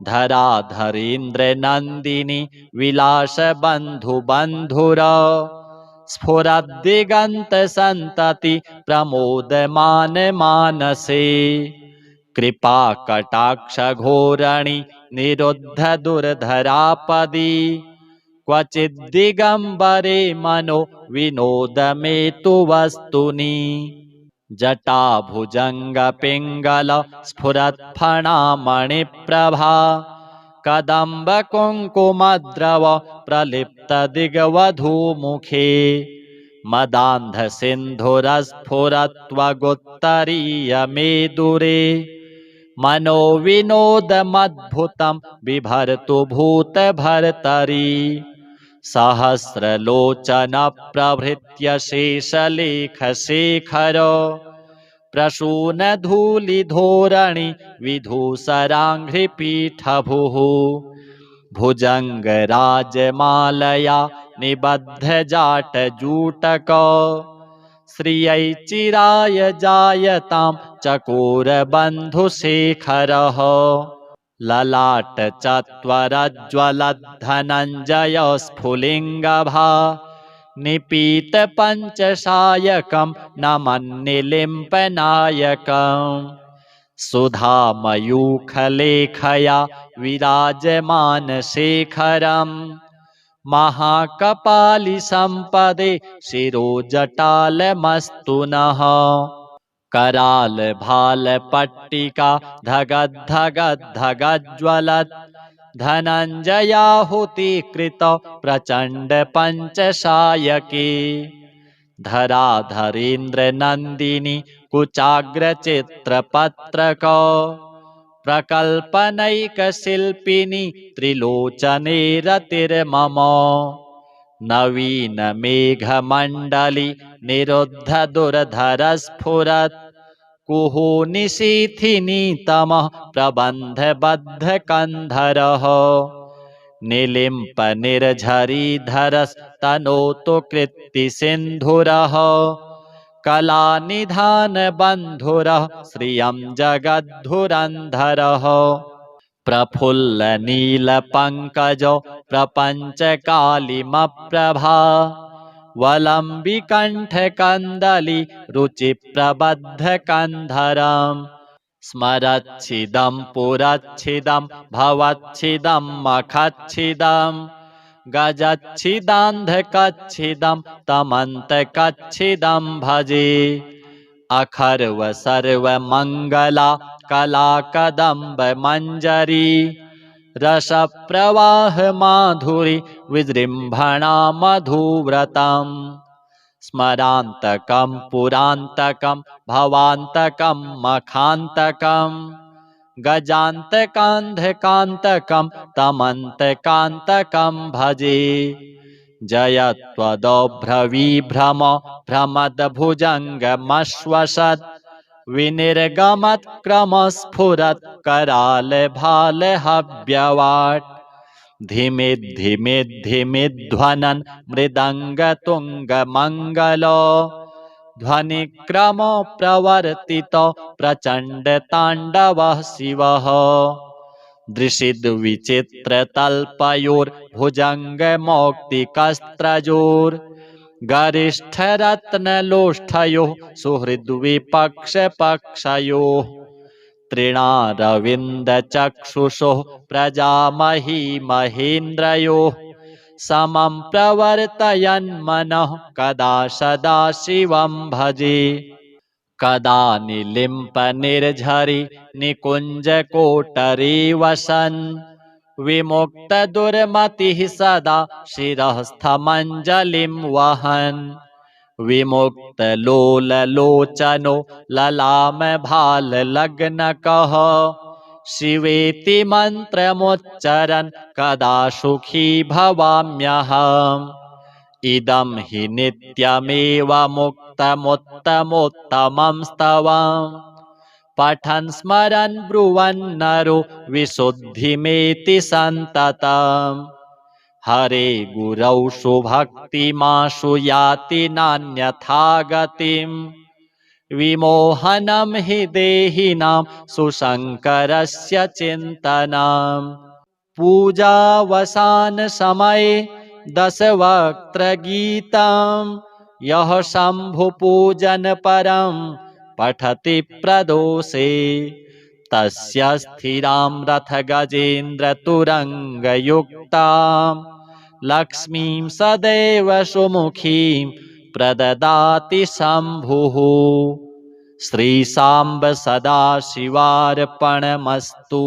धराधरेन्द्रनन्दिनी विलासबन्धुबन्धुर स्फुरद्दिगन्तसन्तति प्रमोदमानमानसे कृपाकटाक्षघोरणि निरुद्धदुर्धरापदि क्वचिद्दिगम्बरे मनो विनोदमेतु वस्तुनि जटाभुजङ्गपिङ्गल स्फुरत्फणामणिप्रभा कदम्बकुङ्कुमद्रव प्रलिप्तदिग्वधूमुखे मदान्धसिन्धुरस्फुरत्वगुत्तरीयमेदुरे मनोविनोदमद्भुतं बिभर्तु भूतभर्तरि सहस्रलोचनप्रभृत्य शेषलेखशेखर प्रसूनधूलिधोरणि विधूसराङ्घ्रिपीठभुः भुजङ्गराजमालया निबद्धजाटजूटक श्रियै चिराय जायतां चकोरबन्धुशेखरः ललाटचत्वरज्ज्वलद्धनञ्जयस्फुलिङ्गभा निपीतपञ्चसायकं नमन्निलिम्पनायकम् सुधामयूखलेखया विराजमानशेखरम् महाकपालिसम्पदे शिरोजटालमस्तु नः करालभालपट्टिका धगद्धगद्धगज्ज्वलत् धनञ्जयाहुतिकृत प्रचण्डपञ्चसायके धराधरेन्द्रनन्दिनी कुचाग्रचित्रपत्रक प्रकल्पनैकशिल्पिनी त्रिलोचने रतिर्मम नवीनमेघमण्डली निरुद्धदुर्धरस्फुरत् कुहू निशीथिनी तमः प्रबन्धबद्धकन्धरः निलिम्पनिर्झरीधरस्तनोतु कृत्तिसिन्धुरः कलानिधानबन्धुरः श्रियं जगद्धुरन्धरः प्रफुल्लनीलपङ्कजो प्रपञ्चकालिमप्रभा वलम्बिकण्ठकन्दली रुचिप्रबद्धकन्धरम् स्मरच्छिदं पुरच्छिदं भवच्छिदं मखच्छिदं गजच्छिदान्धकच्छिदं तमन्तकच्छिदं भजे अखर्व सर्वमङ्गला कलाकदम्बमञ्जरी रसप्रवाहमाधुरी विजृम्भणा मधुव्रतम् स्मरान्तकं पुरान्तकं भवान्तकं मखान्तकं गजान्तकान्धकान्तकं तमन्तकान्तकं भजे जयत्वदभ्रविभ्रम भ्रमद्भुजङ्गमश्वसत् विनिर्गमत्क्रमस्फुरत् करालभालहव्यवाट् धिमिद्धिमिद्धिमिध्वनन् मृदङ्गतुङ्गमङ्गल ध्वनिक्रम प्रवर्तित प्रचण्डताण्डवः शिवः दृशिद्विचित्रतल्पयोर्भुजङ्गमौक्तिकस्त्रजोर् गरिष्ठरत्नलोष्ठयोः सुहृद्विपक्षपक्षयोः तृणारविन्दचक्षुषोः प्रजामही महेन्द्रयोः समं प्रवर्तयन्मनः कदा सदा शिवं भजे कदा निलिम्पनिर्झरि निकुञ्जकोटरे वसन् विमुक्तदुर्मतिः सदा शिरस्थमञ्जलिं वहन् विमुक्तलोललोचनो ललामभाललग्नकः शिवेति मन्त्रमुच्चरन् कदा सुखी भवाम्यहम् इदं हि नित्यमेव मुक्तमुत्तमोत्तमं स्तवम् पठन् स्मरन् ब्रुवन्नरो विशुद्धिमेति सन्ततम् हरे गुरौ सुभक्तिमाशु याति नान्यथा गतिम् विमोहनं हि देहिनां सुशङ्करस्य चिन्तनम् पूजावसानसमये दशवक्त्रगीतं यः शम्भुपूजनपरं पठति प्रदोषे तस्य स्थिरां रथगजेन्द्रतुरङ्गयुक्तां लक्ष्मीं सदैव सुमुखीं प्रददाति शम्भुः श्रीशाम्ब सदाशिवार्पणमस्तु।